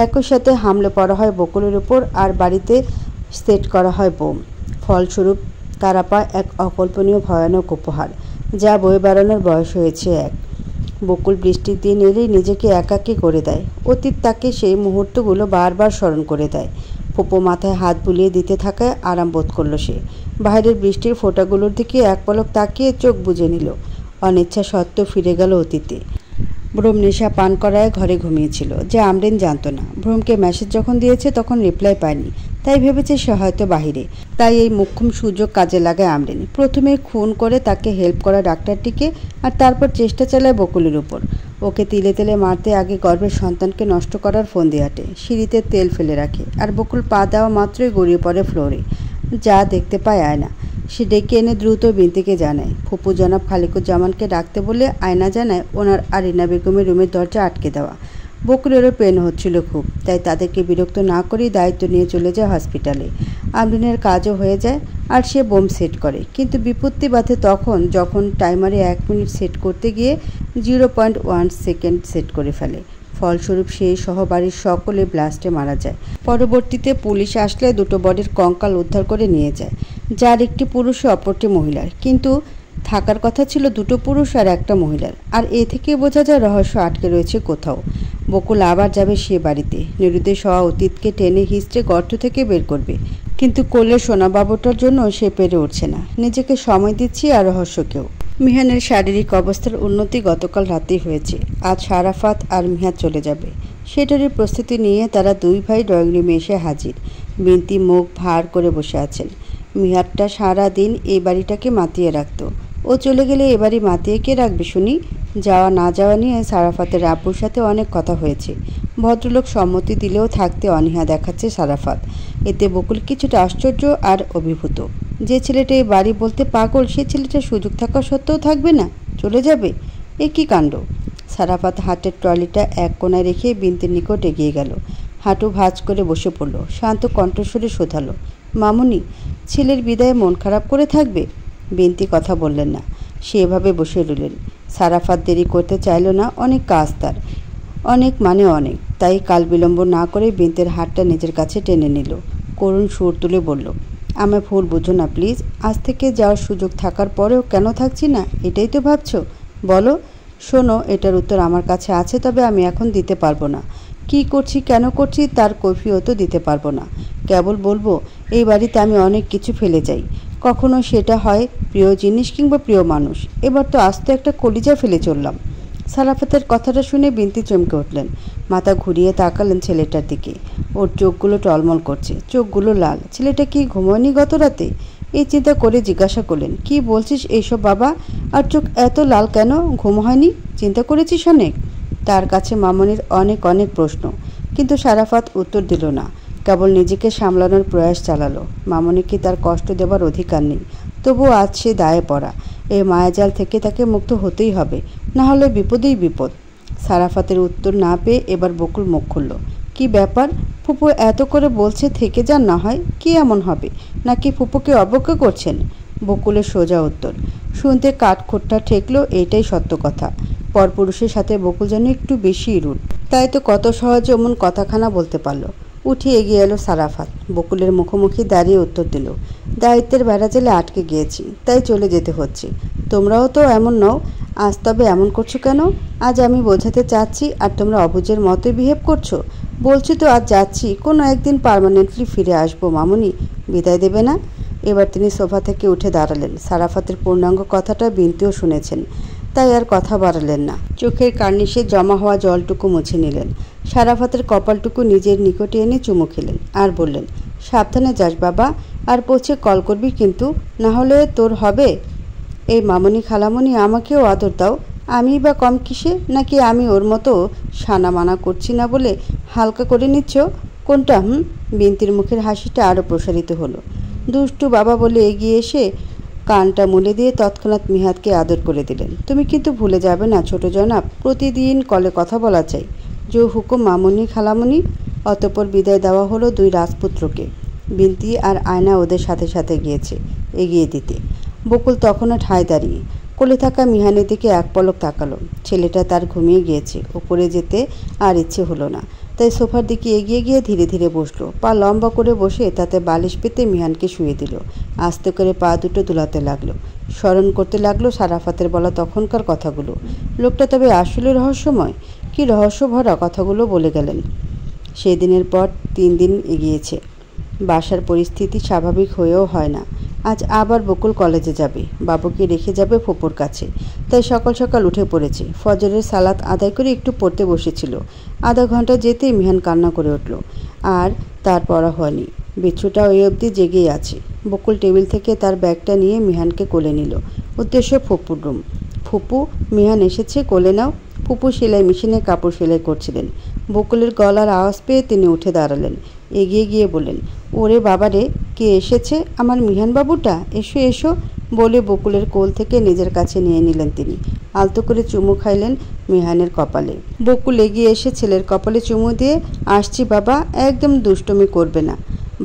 একই সাথে হামলে পড়া হয় বকুলের উপর, আর বাড়িতে সেট করা হয় বোম। ফলস্বরূপ তারা পায় এক অকল্পনীয় ভয়ানক উপহার, যা বয়ে বেড়ানোর বয়স হয়েছে 1। বকুল বৃষ্টির দিন এলেই নিজেকে একাকী করে দেয়। অতীত তাকে সেই মুহূর্তগুলো বারবার স্মরণ করে দেয়। ফুপো মাথায় হাত বুলিয়ে দিতে থাকায় আরাম বোধ করল সে। বাইরের বৃষ্টির ফোঁটাগুলোর দিকে এক পলক তাকিয়ে চোখ বুজে নিল। অনিচ্ছা সত্ত্বেও ফিরে গেল অতীতে। ভ্রম নেশা পান করায় ঘরে ঘুমিয়েছিল, যা আমরিন জানত না। ভ্রমকে মেসেজ যখন দিয়েছে তখন রিপ্লাই পায়নি, তাই ভেবেছে সে হয়তো বাহিরে। তাই এই মোক্ষম সুযোগ কাজে লাগায় আমরিন। প্রথমে খুন করে তাকে হেল্প করা ডাক্তারটিকে, আর তারপর চেষ্টা চালায় বকুলের উপর। ওকে তিলে তেলে মারতে আগে গর্ভের সন্তানকে নষ্ট করার ফন্দি আটে, সিঁড়িতে তেল ফেলে রাখে, আর বকুল পা দেওয়া মাত্রই গড়িয়ে পড়ে ফ্লোরে। যা দেখতে পায় আয়না। সে ডেকে এনে দ্রুত বিনতিকে জানায়। ফুপু জনাব খালিকুজ্জামানকে ডাকতে বলে আয়না জানায় ওনার আর রিনা বেগমের রুমের দরজা আটকে দেওয়া। বকুলেরও পেন হচ্ছিল খুব, তাই তাদেরকে বিরক্ত না করেই দায়িত্ব নিয়ে চলে যায় হসপিটালে। আমরিনের কাজও হয়ে যায়, আর সে বোম সেট করে। কিন্তু বিপত্তি বাধে তখন, যখন টাইমারে 1 মিনিট সেট করতে গিয়ে 0.1 সেকেন্ড সেট করে ফেলে। ফলস্বরূপ সেই সহ বাড়ির সকলে ব্লাস্টে মারা যায়। পরবর্তীতে পুলিশ আসলে 2টো বডির কঙ্কাল উদ্ধার করে নিয়ে যায়, যার একটি পুরুষ ও অপরটি মহিলার। কিন্তু থাকার কথা ছিল 2টো পুরুষ আর 1টা মহিলার। আর এ থেকে বোঝা যায় রহস্য আটকে রয়েছে কোথাও। বকুল আবার যাবে সে বাড়িতে, নিরুদ্দেশ হওয়া অতীতকে টেনে হিস্ট্রে গর্ত থেকে বের করবে। কিন্তু কোলের সোনাবাবুটার জন্য সে পেরে উঠছে না, নিজেকে সময় দিচ্ছি আর রহস্যকেও। মিহানের শারীরিক অবস্থার উন্নতি গতকাল রাতেই হয়েছে। আজ সারাফাত আর মিহান চলে যাবে, সেটারই প্রস্তুতি নিয়ে তারা দুই ভাই ড্রয়িং রুমে এসে হাজির। বিনতি মুখ ভার করে বসে আছেন। মিহারটা সারা দিন এই বাড়িটাকে মাতিয়ে রাখত, ও চলে গেলে এ বাড়ি মাতিয়ে কে রাখবে শুনি? যাওয়া না যাওয়া নিয়ে সারাফাতের আব্বুর সাথে অনেক কথা হয়েছে। ভদ্রলোক সম্মতি দিলেও থাকতে অনীহা দেখাচ্ছে সারাফাত। এতে বকুল কিছুটা আশ্চর্য আর অভিভূত। যে ছেলেটা এই বাড়ি বলতে পাগল, সে ছেলেটা সুযোগ থাকা সত্ত্বেও থাকবে না, চলে যাবে? এ কী কাণ্ড! সারাফাত হাতের ট্রলিটা এক কোণায় রেখে বিনতির নিকট এগিয়ে গেল। হাঁটু ভাঁজ করে বসে পড়ল। শান্ত কণ্ঠস্বরে শোধালো, মামুনি, ছেলের বিদায়ে মন খারাপ করে থাকবে? বিনতি কথা বললেন না, সে এভাবে বসে রইলেন। সারাফাত দেরি করতে চাইল না, অনেক কাজ তার, অনেক মানে অনেক। তাই কাল বিলম্ব না করে বিনতির হাতটা নিজের কাছে টেনে নিল। করুণ সুর তুলে বলল, আমায় ভুল বুঝো না প্লিজ। আজ থেকে যাওয়ার সুযোগ থাকার পরেও কেন থাকছি না, এটাই তো ভাবছো? বলো। শোনো, এটার উত্তর আমার কাছে আছে, তবে আমি এখন দিতে পারবো না। কি করছি, কেন করছি তার কৈফিয়তও দিতে পারবো না। কেবল বলবো, এই বাড়িতে আমি অনেক কিছু ফেলে যাই। কখনো সেটা হয় প্রিয় জিনিস কিংবা প্রিয় মানুষ। এবার তো আস্তে একটা কলিজা ফেলে চললাম। সারাফাতের কথাটা শুনে বিনতি চমকে উঠলেন। মাথা ঘুরিয়ে তাকালেন ছেলেটার দিকে। ওর চোখগুলো টলমল করছে, চোখগুলো লাল। ছেলেটা কি ঘুমোয়নি গত রাতে? এই চিন্তা করে জিজ্ঞাসা করলেন, কি বলছিস এইসব বাবা? আর চোখ এত লাল কেন? ঘুম হয়নি? চিন্তা করেছিস অনেক? তার কাছে মামনির অনেক অনেক প্রশ্ন, কিন্তু সারাফাত উত্তর দিল না, কেবল নিজেকে সামলানোর প্রয়াস চালালো। মামনিকে তার কষ্ট দেবার অধিকার নেই, তবুও আজ সে দায়ে পড়া। এই মায়াজাল থেকে তাকে মুক্ত হতেই হবে, না হলে বিপদেই বিপদ। সারাফাতের উত্তর না পেয়ে এবার বকুল মুখ খুলল। কি ব্যাপার? ফুপু এত করে বলছে থেকে যান না হয়, কি এমন হবে? নাকি ফুপুকে অবজ্ঞা করছেন? বকুলের সোজা উত্তর শুনতে কাঠখোট্টা ঠেকলো, এইটাই সত্য কথা। পরপুরুষের সাথে বকুল যেন একটু বেশি রুড, তাই তো কত সহজে অমন কথাখানা বলতে পারলো। উঠে এগিয়ে এলো সারাফাত, বকুলের মুখোমুখি দাঁড়িয়ে উত্তর দিল, দায়িত্বের বেড়াজালে আটকে গিয়েছি, তাই চলে যেতে হচ্ছে। তোমরাও তো এমন নও, আজ তবে এমন করছো কেন? আজ আমি বোঝাতে চাচ্ছি আর তোমরা অবুঝের মতোই বিহেভ করছো। বলছি তো আজ যাচ্ছি, কোনো একদিন পার্মানেন্টলি ফিরে আসবো। মামুনি, বিদায় দেবে না? এবার তিনি সোফা থেকে উঠে দাঁড়ালেন। সারাফাতের পূর্ণাঙ্গ কথাটা বিনতিও শুনেছেন, তাই আর কথা বাড়ালেন না। চোখের কার্নিশে জমা হওয়া জলটুকু মুছে নিলেন। সারাফাতের কপালটুকু নিজের নিকটে এনে চুমু খেলেন আর বললেন, সাবধানে যাস বাবা, আর পৌঁছে কল করবি কিন্তু, না হলে তোর হবে। এই মামনি খালামনি, আমাকেও আদর দাও। আমি বা কম কিসে? নাকি আমি ওর মতো সানা মানা করছি না বলে হালকা করে নিচ্ছ? কোনটা? বিনতির মুখের হাসিটা আরও প্রসারিত হলো। দুষ্টু বাবা বলে এগিয়ে এসে কানটা মুলে দিয়ে তৎক্ষণাৎ মিহাদকে আদর করে দিলেন। তুমি কিন্তু ভুলে যাবে না ছোট জনাব, প্রতিদিন কলে কথা বলা চাই। জো হুকুম মামনি খালামনি। অতঃপর বিদায় দেওয়া হলো দুই রাজপুত্রকে। বিনতি আর আয়না ওদের সাথে সাথে গিয়েছে এগিয়ে দিতে। বকুল তখনও ঠায় দাঁড়িয়ে কোলে থাকা মিহানের দিকে এক পলক তাকালো। ছেলেটা তার ঘুমিয়ে গিয়েছে, ওপরে যেতে আর ইচ্ছে হলো না, তাই সোফার দিকে এগিয়ে গিয়ে ধীরে ধীরে বসলো। পা লম্বা করে বসে তাতে বালিশ পেতে মিহানকে শুয়ে দিল। আস্তে করে পা দুটো দুলাতে লাগলো, স্মরণ করতে লাগলো সারাফাতের বলা তখনকার কথাগুলো। লোকটা তবে আসলে রহস্যময়, কি রহস্য ভরা কথাগুলো বলে গেলেন। সেই দিনের পর 3 দিন এগিয়েছে। বাসার পরিস্থিতি স্বাভাবিক হয়েও হয় না। আজ আবার বকুল কলেজে যাবে, বাবুকে রেখে যাবে ফুপুর কাছে, তাই সকাল সকাল উঠে পড়েছে। ফজরের সালাত আদায় করে একটু পড়তে বসেছিল। আধা ঘন্টা যেতেই মিহান কান্না করে উঠল, আর তার পড়া হয়নি। বিচ্ছুটা ওই অবধি জেগেই আছে। বকুল টেবিল থেকে তার ব্যাগটা নিয়ে মিহানকে কোলে নিল। উদ্দেশ্য ফুপুর রুম। ফুপু, মিহান এসেছে, কোলে নাও। ফুপু সেলাই মেশিনে কাপড় সেলাই করছিলেন। বকুলের গলার আওয়াজ পেয়ে তিনি উঠে দাঁড়ালেন। এগিয়ে গিয়ে বললেন, ওরে বাবারে, কে এসেছে? আমার মিহান বাবুটা, এসো এসো বলে বকুলের কোল থেকে নিজের কাছে নিয়ে নিলেন তিনি। আলতো করে চুমু খাইলেন মিহানের কপালে। বকুল এগিয়ে এসে ছেলের কপালে চুমু দিয়ে, আসছি বাবা, একদম দুষ্টুমি করবে না,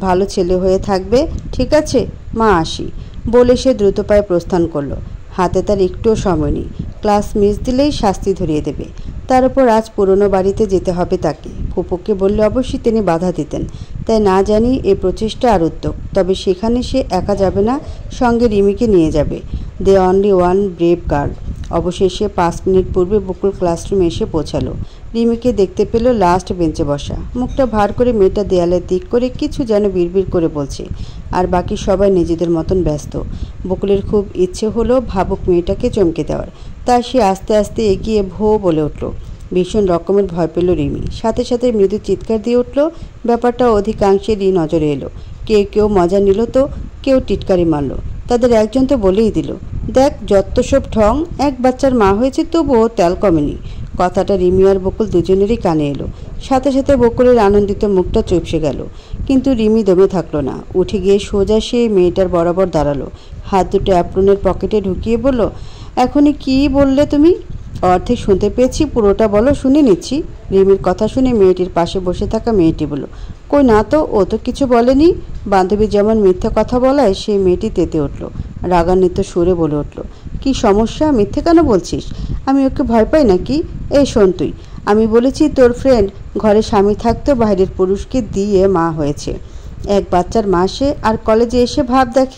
ভালো ছেলে হয়ে থাকবে, ঠিক আছে মা, আসি বলে সে দ্রুত পায়ে প্রস্থান করলো। হাতে তার একটুও সময় নেই, ক্লাস মিস দিলেই শাস্তি ধরিয়ে দেবে। তার উপর আজ পুরনো বাড়িতে যেতে হবে তাকে। ফুপুকে বললে অবশ্যই তিনি বাধা দিতেন, তাই না জানি এ প্রচেষ্টা আর উদ্যোগ। তবে সেখানে সে একা যাবে না, সঙ্গে রিমিকে নিয়ে যাবে। They only one brave girl. অবশেষে 5 মিনিট পূর্বে বকুল ক্লাসরুমে এসে পৌঁছালো। রিমিকে দেখতে পেল লাস্ট বেঞ্চে বসা। মুখটা ভার করে মেয়েটা দেয়ালের দিক করে কিছু যেন বিড়বিড় করে বলছে, আর বাকি সবাই নিজেদের মতন ব্যস্ত। বকুলের খুব ইচ্ছে হলো ভাবুক মেয়েটাকে চমকে দেওয়ার, তাই সে আস্তে আস্তে এগিয়ে ভো বলে উঠল। ভীষণ রকমের ভয় পেল রিমি, সাথে সাথে মৃদু চিৎকার দিয়ে উঠল। ব্যাপারটা অধিকাংশেরই নজরে এলো। কেউ কেউ মজা নিল তো কেউ টিটকারি মারল। তাদের একজন তো বলেই দিল, দেখ যত সব ঠং, এক বাচ্চার মা হয়েছে তবুও তেল কমেনি। কথাটা রিমি আর বকুল দুজনেরই কানে এলো। সাথে সাথে বকুলের আনন্দিত মুখটা চুপসে গেল। কিন্তু রিমি দমে থাকলো না, উঠে গিয়ে সোজা সে মেয়েটার বরাবর দাঁড়ালো। হাত দুটো অ্যাপ্রনের পকেটে ঢুকিয়ে বলল, এখনই কি বললে তুমি? অর্ধেক শুনতে পেয়েছি, পুরোটা বলো, শুনে নিচ্ছি। রিমির কথা শুনে মেয়েটির পাশে বসে থাকা মেয়েটি বলল, কই না তো, ও তো কিছু বলেনি। বান্ধবী যেমন মিথ্যে কথা বলায় সেই মেয়েটি তেতে উঠল, রাগান্বিত সুরে বলে উঠল, কি সমস্যা, মিথ্যে কেন বলছিস? আমি ওকে ভয় পাই নাকি? এই শোন তুই, আমি বলেছি তোর ফ্রেন্ড ঘরে স্বামী থাকতো, বাইরের পুরুষকে দিয়ে মা হয়েছে, এক বাচ্চার মা সে, আর কলেজে এসে ভাব দেখ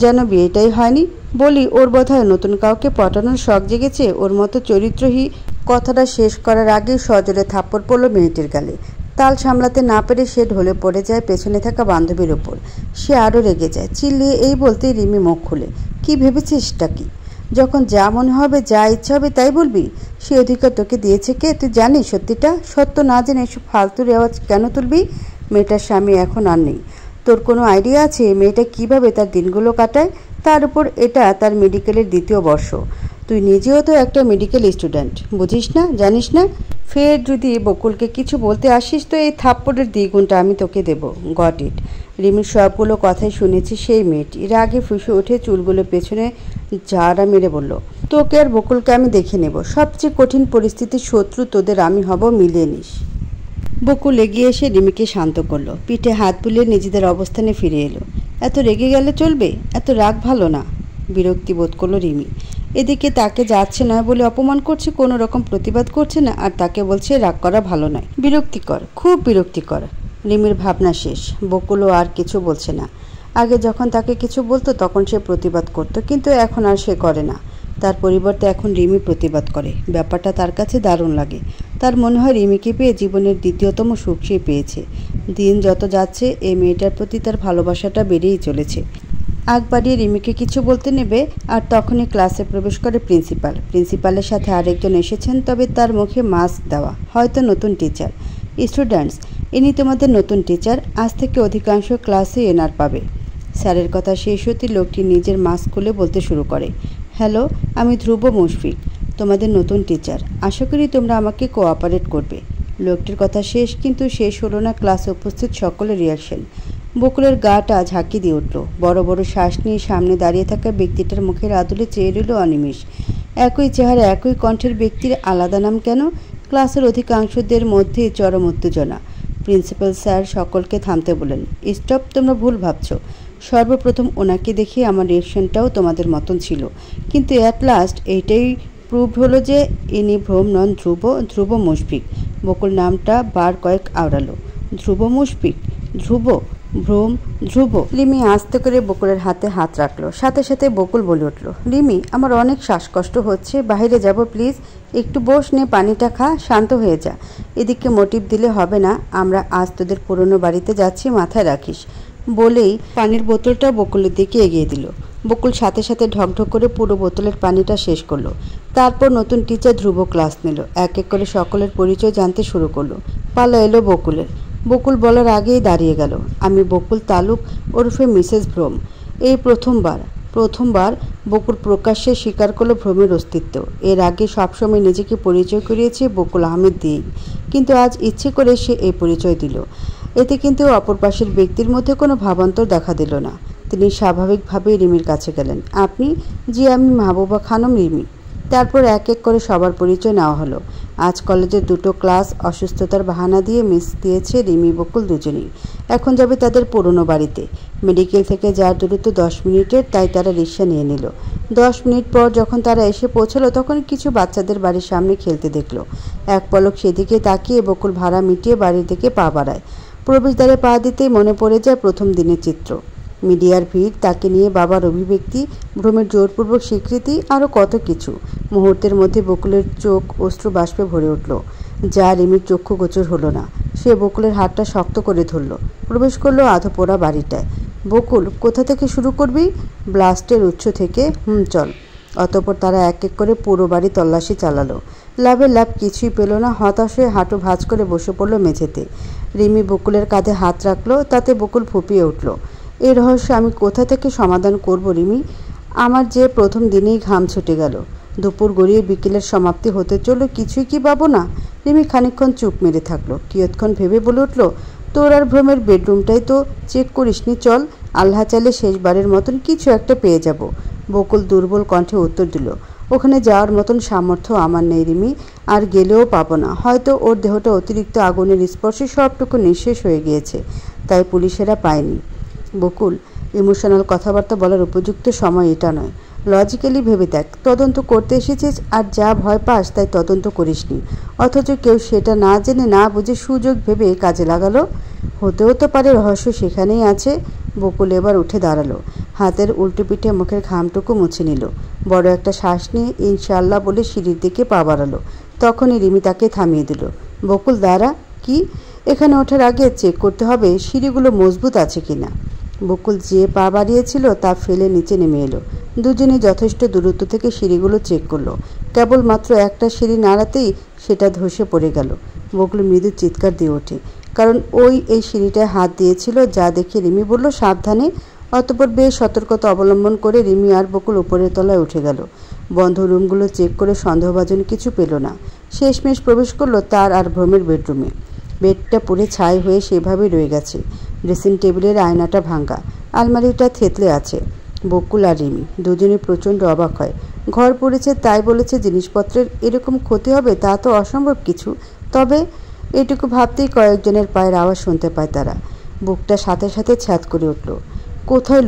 যেন বিয়েটাই হয়নি। বলি ওর বোধহয় নতুন কাউকে পটানোর শখ জেগেছে, ওর মতো চরিত্রহীন। কথাটা শেষ করার আগেই সজোরে থাপ্পড় পড়ল মেয়েটির গালে। তাল সামলাতে না পেরে সে ঢলে পড়ে যায় পেছনে থাকা বান্ধবীর ওপর। সে আরও রেগে যায়, চিল্লিয়ে এই বলতেই রিমি মুখ খুলে, কি ভেবেছিসটা কি? যখন যা মনে হবে, যা ইচ্ছা হবে তাই বলবি? সে অধিকার তোকে দিয়েছে কে? তুই জানিস সত্যিটা? সত্য না জেনে এসব ফালতু রেওয়াজ কেন তুলবি? মেয়েটার স্বামী এখন আর নেই। তোর কোনো আইডিয়া আছে মেয়েটা কিভাবে তার দিনগুলো কাটায়? তার উপর এটা তার মেডিকেলের 2য় বর্ষ। তুই নিজেও তো একটা মেডিকেল স্টুডেন্ট, বুঝিস না, জানিস না? ফের যদি বকুলকে কিছু বলতে আসিস তো এই থাপ্পড়ের দ্বিগুণটা আমি তোকে দেব। Got it? রিমির সবগুলো কথাই শুনেছি সেই মেয়েটি। রাগে ফুঁসে উঠে চুলগুলো পেছনে ঝাড়া মেরে বলল, তোকে আর বকুলকে আমি দেখে নেব। সবচেয়ে কঠিন পরিস্থিতির শত্রু তোদের আমি হব, মিলিয়ে নিস। বকুল এগিয়ে এসে রিমিকে শান্ত করলো, পিঠে হাত বুলিয়ে নিজেদের অবস্থানে ফিরে এলো। এত রেগে গেলে চলবে? এত রাগ ভালো না। বিরক্তি বোধ করলো রিমি। এদিকে তাকে যাচ্ছে না বলে অপমান করছে, কোনো রকম প্রতিবাদ করছে না, আর তাকে বলছে রাগ করা ভালো নয়। বিরক্তিকর, খুব বিরক্তিকর। রিমির ভাবনা শেষ। বকুলও আর কিছু বলছে না। আগে যখন তাকে কিছু বলতো তখন সে প্রতিবাদ করত, কিন্তু এখন আর সে করে না। তার পরিবর্তে এখন রিমি প্রতিবাদ করে। ব্যাপারটা তার কাছে দারুণ লাগে। তার মনে হয় রিমিকে পেয়ে জীবনের 2য়তম সুখ সে পেয়েছে। দিন যত যাচ্ছে এই মেয়েটার প্রতি তার ভালোবাসাটা বেড়েই চলেছে। আগ বাড়িয়ে রিমিকে কিছু বলতে নেবে, আর তখনই ক্লাসে প্রবেশ করে প্রিন্সিপাল। প্রিন্সিপালের সাথে আরেকজন এসেছেন, তবে তার মুখে মাস্ক দেওয়া, হয়তো নতুন টিচার। স্টুডেন্টস, ইনি তোমাদের নতুন টিচার। আজ থেকে অধিকাংশ ক্লাসে এনার পাবে। স্যারের কথা শেষ হতে লোকটি নিজের মাস্ক খুলে বলতে শুরু করে, হ্যালো, আমি ধ্রুব মুশফিক, তোমাদের নতুন টিচার। আশা করি তোমরা আমাকে কোঅপারেট করবে। লোকটির কথা শেষ, কিন্তু শেষ হলো না ক্লাসে উপস্থিত সকলের রিয়াকশন। বকুলের গাটা ঝাঁকি দিয়ে উঠল। বড় বড় শ্বাস নিয়ে সামনে দাঁড়িয়ে থাকা ব্যক্তিটার মুখের আদলে চেয়ে রইল অনিমেষ। একই চেহারা, একই কণ্ঠের ব্যক্তির আলাদা নাম কেন? ক্লাসের অধিকাংশদের মধ্যে চরম উত্তেজনা। প্রিন্সিপাল স্যার সকলকে থামতে বলেন, স্টপ, তোমরা ভুল ভাবছ। সর্বপ্রথম ওনাকে দেখে আমার রিয়েকশনটাও তোমাদের মতন ছিল, কিন্তু অ্যাট লাস্ট এইটাই প্রুভ হলো যে ইনি ভ্রম নন, ধ্রুব মুশফিক। বকুল নামটা বার কয়েক আওড়ালো। ধ্রুব মুশফিক, ধ্রুব, ভ্রম, ধ্রুব। রিমি আস্তে করে বকুলের হাতে হাত রাখলো। সাথে সাথে বকুল বলে উঠল, রিমি, আমার অনেক শ্বাসকষ্ট হচ্ছে, বাইরে যাব প্লিজ। একটু বস, নে পানিটা খা, শান্ত হয়ে যা। এদিকে মোটিভ দিলে হবে না, আমরা আজ তোদের পুরনো বাড়িতে যাচ্ছি, মাথায় রাখিস। বলেই পানির বোতলটা বকুলের দিকে এগিয়ে দিল। বকুল সাথে সাথে ঢকঢক করে পুরো বোতলের পানিটা শেষ করলো। তারপর নতুন টিচার ধ্রুব ক্লাস নিল। এক এক করে সকলের পরিচয় জানতে শুরু করলো। পালা এলো বকুলের। বকুল বলার আগেই দাঁড়িয়ে গেল, আমি বকুল তালুক ওরফে মিসেস ভ্রম। এই প্রথমবার বকুল প্রকাশ্যে স্বীকার করলো ভ্রমের অস্তিত্ব। এর আগে সবসময় নিজেকে পরিচয় করিয়েছে বকুল আহমেদ দিয়েই, কিন্তু আজ ইচ্ছে করে সে এই পরিচয় দিল। এতে কিন্তু অপর পাশের ব্যক্তির মধ্যে কোনো ভাবান্তর দেখা দিল না। তিনি স্বাভাবিকভাবেই রিমির কাছে গেলেন। আপনি? জি, আমি মাহবুবা খানম, রিমি। তারপর এক এক করে সবার পরিচয় নেওয়া হলো। আজ কলেজের 2টো ক্লাস অসুস্থতার বাহানা দিয়ে মিস দিয়েছে রিমি বকুল দুজনেই। এখন যাবে তাদের পুরনো বাড়িতে। মেডিকেল থেকে যার দূরত্ব 10 মিনিটের, তাই তারা রিক্সা নিয়ে নিল। 10 মিনিট পর যখন তারা এসে পৌঁছলো তখন কিছু বাচ্চাদের বাড়ির সামনে খেলতে দেখলো। এক পলক সেদিকে তাকিয়ে বকুল ভাড়া মিটিয়ে বাড়ির দিকে পা বাড়ায়। প্রবেশদ্বারে পা দিতেই মনে পড়ে যায় প্রথম দিনের চিত্র। মিডিয়ার ভিড়, তাকে নিয়ে বাবার অভিব্যক্তি, ভ্রমের জোরপূর্বক স্বীকৃতি, আরও কত কিছু। মুহূর্তের মধ্যে বকুলের চোখ অশ্রু বাষ্পে ভরে উঠল, যা রিমির চক্ষু গোচর হলো না। সে বকুলের হাতটা শক্ত করে ধরল, প্রবেশ করলো আধপোড়া বাড়িটায়। বকুল, কোথা থেকে শুরু করবি? ব্লাস্টের উৎস থেকে। চল। অতঃপর তারা এক এক করে পুরো বাড়ি তল্লাশি চালালো। লাভের লাভ কিছুই পেল না। হতাশ হয়ে হাঁটু ভাঁজ করে বসে পড়ল মেঝেতে। রিমি বকুলের কাঁধে হাত রাখলো, তাতে বকুল ফুঁপিয়ে উঠল। এই রহস্য আমি কোথা থেকে সমাধান করব রিমি? আমার যে প্রথম দিনেই ঘাম ছুটে গেল। দুপুর গড়িয়ে বিকেলের সমাপ্তি হতে চলল, কিছুই কি পাবো না? রিমি খানিকক্ষণ চুপ মেরে থাকলো। কিয়ৎক্ষণ ভেবে বলে উঠল, তোর আর ভ্রমের বেডরুমটাই তো চেক করিসনি, চল। আল্লাহ চাইলে শেষবারের মতন কিছু একটা পেয়ে যাব। বকুল দুর্বল কণ্ঠে উত্তর দিল, ওখানে যাওয়ার মতন সামর্থ্য আমার নেই রিমি, আর গেলেও পাবো না। হয়তো ওর দেহটা অতিরিক্ত আগুনের স্পর্শে সবটুকু নিঃশেষ হয়ে গিয়েছে, তাই পুলিশেরা পায়নি। বকুল, ইমোশনাল কথাবার্তা বলার উপযুক্ত সময় এটা নয়। লজিক্যালি ভেবে দেখ, তদন্ত করতে এসেছিস আর যা ভয় পাস তাই তদন্ত করিসনি, অথচ কেউ সেটা না জেনে না বুঝে সুযোগ ভেবে কাজে লাগালো। হতেও তো পারে রহস্য সেখানেই আছে। বকুল এবার উঠে দাঁড়ালো, হাতের উল্টো পিঠে মুখের ঘামটুকু মুছে নিল, বড় একটা শ্বাস নিয়ে ইনশাআল্লাহ বলে সিঁড়ির দিকে পা বাড়ালো। তখনই রিমি তাকে থামিয়ে দিল। বকুল, দাঁড়া। কি? এখানে ওঠার আগে চেক করতে হবে সিঁড়িগুলো মজবুত আছে কিনা। বকুল যে পা বাড়িয়েছিল তা ফেলে নিচে নেমে এলো। দুজনে যথেষ্ট দূরত্ব থেকে সিঁড়িগুলো চেক করলো। কেবলমাত্র একটা সিঁড়ি নাড়াতেই সেটা ধসে পড়ে গেল। বকুল মৃদু চিৎকার দিয়ে ওঠে, কারণ এই সিঁড়িটায় হাত দিয়েছিল, যা দেখে রিমি বলল, সাবধানে। অতঃপর বেশ সতর্কতা অবলম্বন করে রিমি আর বকুল উপরের তলায় উঠে গেল। বন্ধ রুমগুলো চেক করে সন্দেহভাজন কিছু পেল না। শেষমেশ প্রবেশ করলো তার আর ভ্রমের বেডরুমে। বেডটা পুড়ে ছাই হয়ে সেভাবেই রয়ে গেছে। ড্রেসিং টেবিলের আয়নাটা ভাঙা, আলমারিটা থেতলে আছে। বকুল আর রিমি দুজনে প্রচণ্ড অবাক হয়। ঘর পড়েছে তাই বলেছে, জিনিসপত্রের এরকম ক্ষতি হবে তা তো অসম্ভব কিছু। তবে এটুকু ভাবতেই কয়েকজনের পায়ের আওয়াজ শুনতে পায় তারা। বুকটা সাথে সাথে ছ্যাদ করে উঠল। কোথায়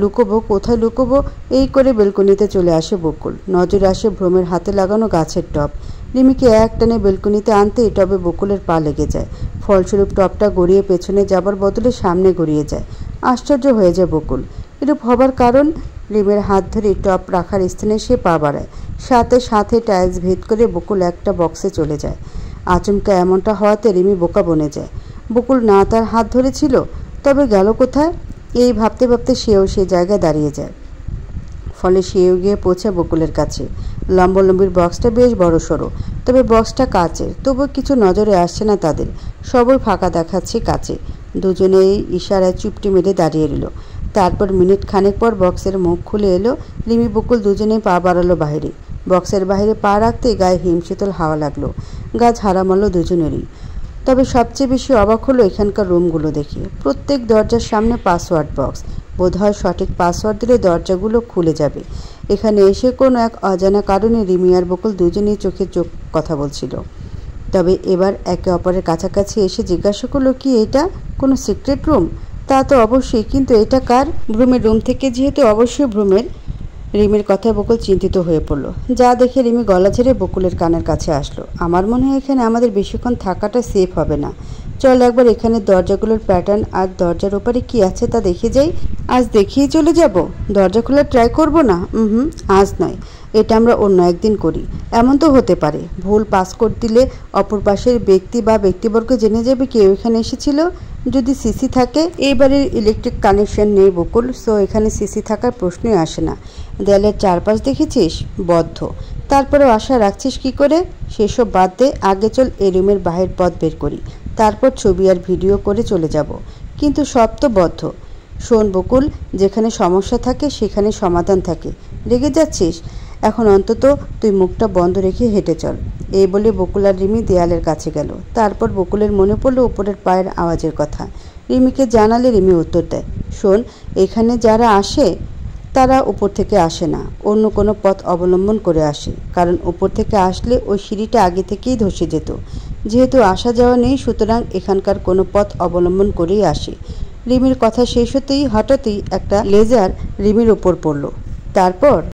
লুকোবো এই করে বেলকনিতে চলে আসে বকুল। নজরে আসে ভ্রমের হাতে লাগানো গাছের টব। রিমিকে এক টানে বেলকনিতে আনতেই টবে বকুলের পা লেগে যায়। ফলস্বরূপ টবটা গড়িয়ে পেছনে যাবার বদলে সামনে গড়িয়ে যায়। আশ্চর্য হয়ে যায় বকুল। এরূপ হবার কারণ? রিমের হাত ধরে টব রাখার স্থানে সে পা বাড়ায়। সাথে সাথে টাইলস ভেদ করে বকুল একটা বক্সে চলে যায়। আচমকা এমনটা হওয়াতে রিমি বোকা বনে যায়। বকুল না তার হাত ধরেছিল, তবে গেল কোথায়? এই ভাবতে ভাবতে সেও সে জায়গায় দাঁড়িয়ে যায়। ফলে সেও গিয়ে পৌঁছে বকুলের কাছে। লম্বালম্বির বক্সটা বেশ বড় সড়ো, তবে বক্সটা কাচের। তবু কিছু নজরে আসছে না তাদের। সবই ফাঁকা দেখাচ্ছে কাচে। দুজনেই ইশারায় চুপটি মেরে দাঁড়িয়ে রইল। তারপর মিনিট খানেক পর বক্সের মুখ খুলে এলো। রিমি বকুল দুজনেই পা বাড়ালো বাহিরে। বক্সের বাইরে পা রাখতেই গায়ে হিমশীতল হাওয়া লাগলো। গা ঝাড়া মারল দুজনেরই। তবে সবচেয়ে বেশি অবাক হলো এখানকার রুমগুলো দেখে। প্রত্যেক দরজার সামনে পাসওয়ার্ড বক্স। বোধহয় সঠিক পাসওয়ার্ড দিলে দরজাগুলো খুলে যাবে। এখানে এসে কোনো এক অজানা কারণে রিমি আর বকুল দুজনেই চোখে চোখ কথা বলছিল। তবে এবার একে অপরের কাছাকাছি এসে জিজ্ঞাসা করলো, কি এটা কোনো সিক্রেট রুম? তা তো অবশ্যই, কিন্তু এটা কার? ভ্রমের রুম থেকে যেহেতু অবশ্যই ভ্রমের। রিমির কথায় বকুল চিন্তিত হয়ে পড়ল। যা দেখে রিমি গলা ঝেড়ে বকুলের কানের কাছে আসলো। আমার মনে হয় এখানে আমাদের বেশিক্ষণ থাকাটা সেফ হবে না। চল একবার এখানে দরজাগুলোর প্যাটার্ন আর দরজার ওপারে কি আছে তা দেখে যাই। আজ দেখিয়ে চলে যাব? দরজা খোলার ট্রাই করব না? আজ নয়, এটা আমরা অন্য একদিন করি। এমন তো হতে পারে ভুল পাসকোড দিলে অপর পাশের ব্যক্তি বা ব্যক্তিবর্গ জেনে যাবে কেউ এখানে এসেছিল। যদি সিসি থাকে, এইবারের ইলেকট্রিক কানেকশন নেই বকুল, সো এখানে সিসি থাকার প্রশ্নই আসে না। দেয়ালের চারপাশ দেখেছিস? বদ্ধ। তারপরেও আশা রাখছিস কি করে? সেসব বাদ দে, আগে চল এই রুমের বাহির পথ বের করি, তারপর ছবি আর ভিডিও করে চলে যাব। কিন্তু সব তো বদ্ধ। শোন বকুল, যেখানে সমস্যা থাকে সেখানে সমাধান থাকে। রেগে যাচ্ছিস? এখন অন্তত তুই মুখটা বন্ধ রেখে হেঁটে চল। এই বলে বকুল আর রিমি দেয়ালের কাছে গেল। তারপর বকুলের মনে পড়লো উপরের পায়ের আওয়াজের কথা। রিমিকে জানালে রিমি উত্তর দেয়, শোন, এখানে যারা আসে তারা উপর থেকে আসে না, অন্য কোনো পথ অবলম্বন করে আসে। কারণ উপর থেকে আসলে ওই সিঁড়িটা আগে থেকেই ধসে যেত। যেহেতু আসা যাওয়া নেই, সুতরাং এখানকার কোনো পথ অবলম্বন করেই আসে। রিমির কথা শেষ হতেই হঠাৎই একটা লেজার রিমির ওপর পড়ল। তারপর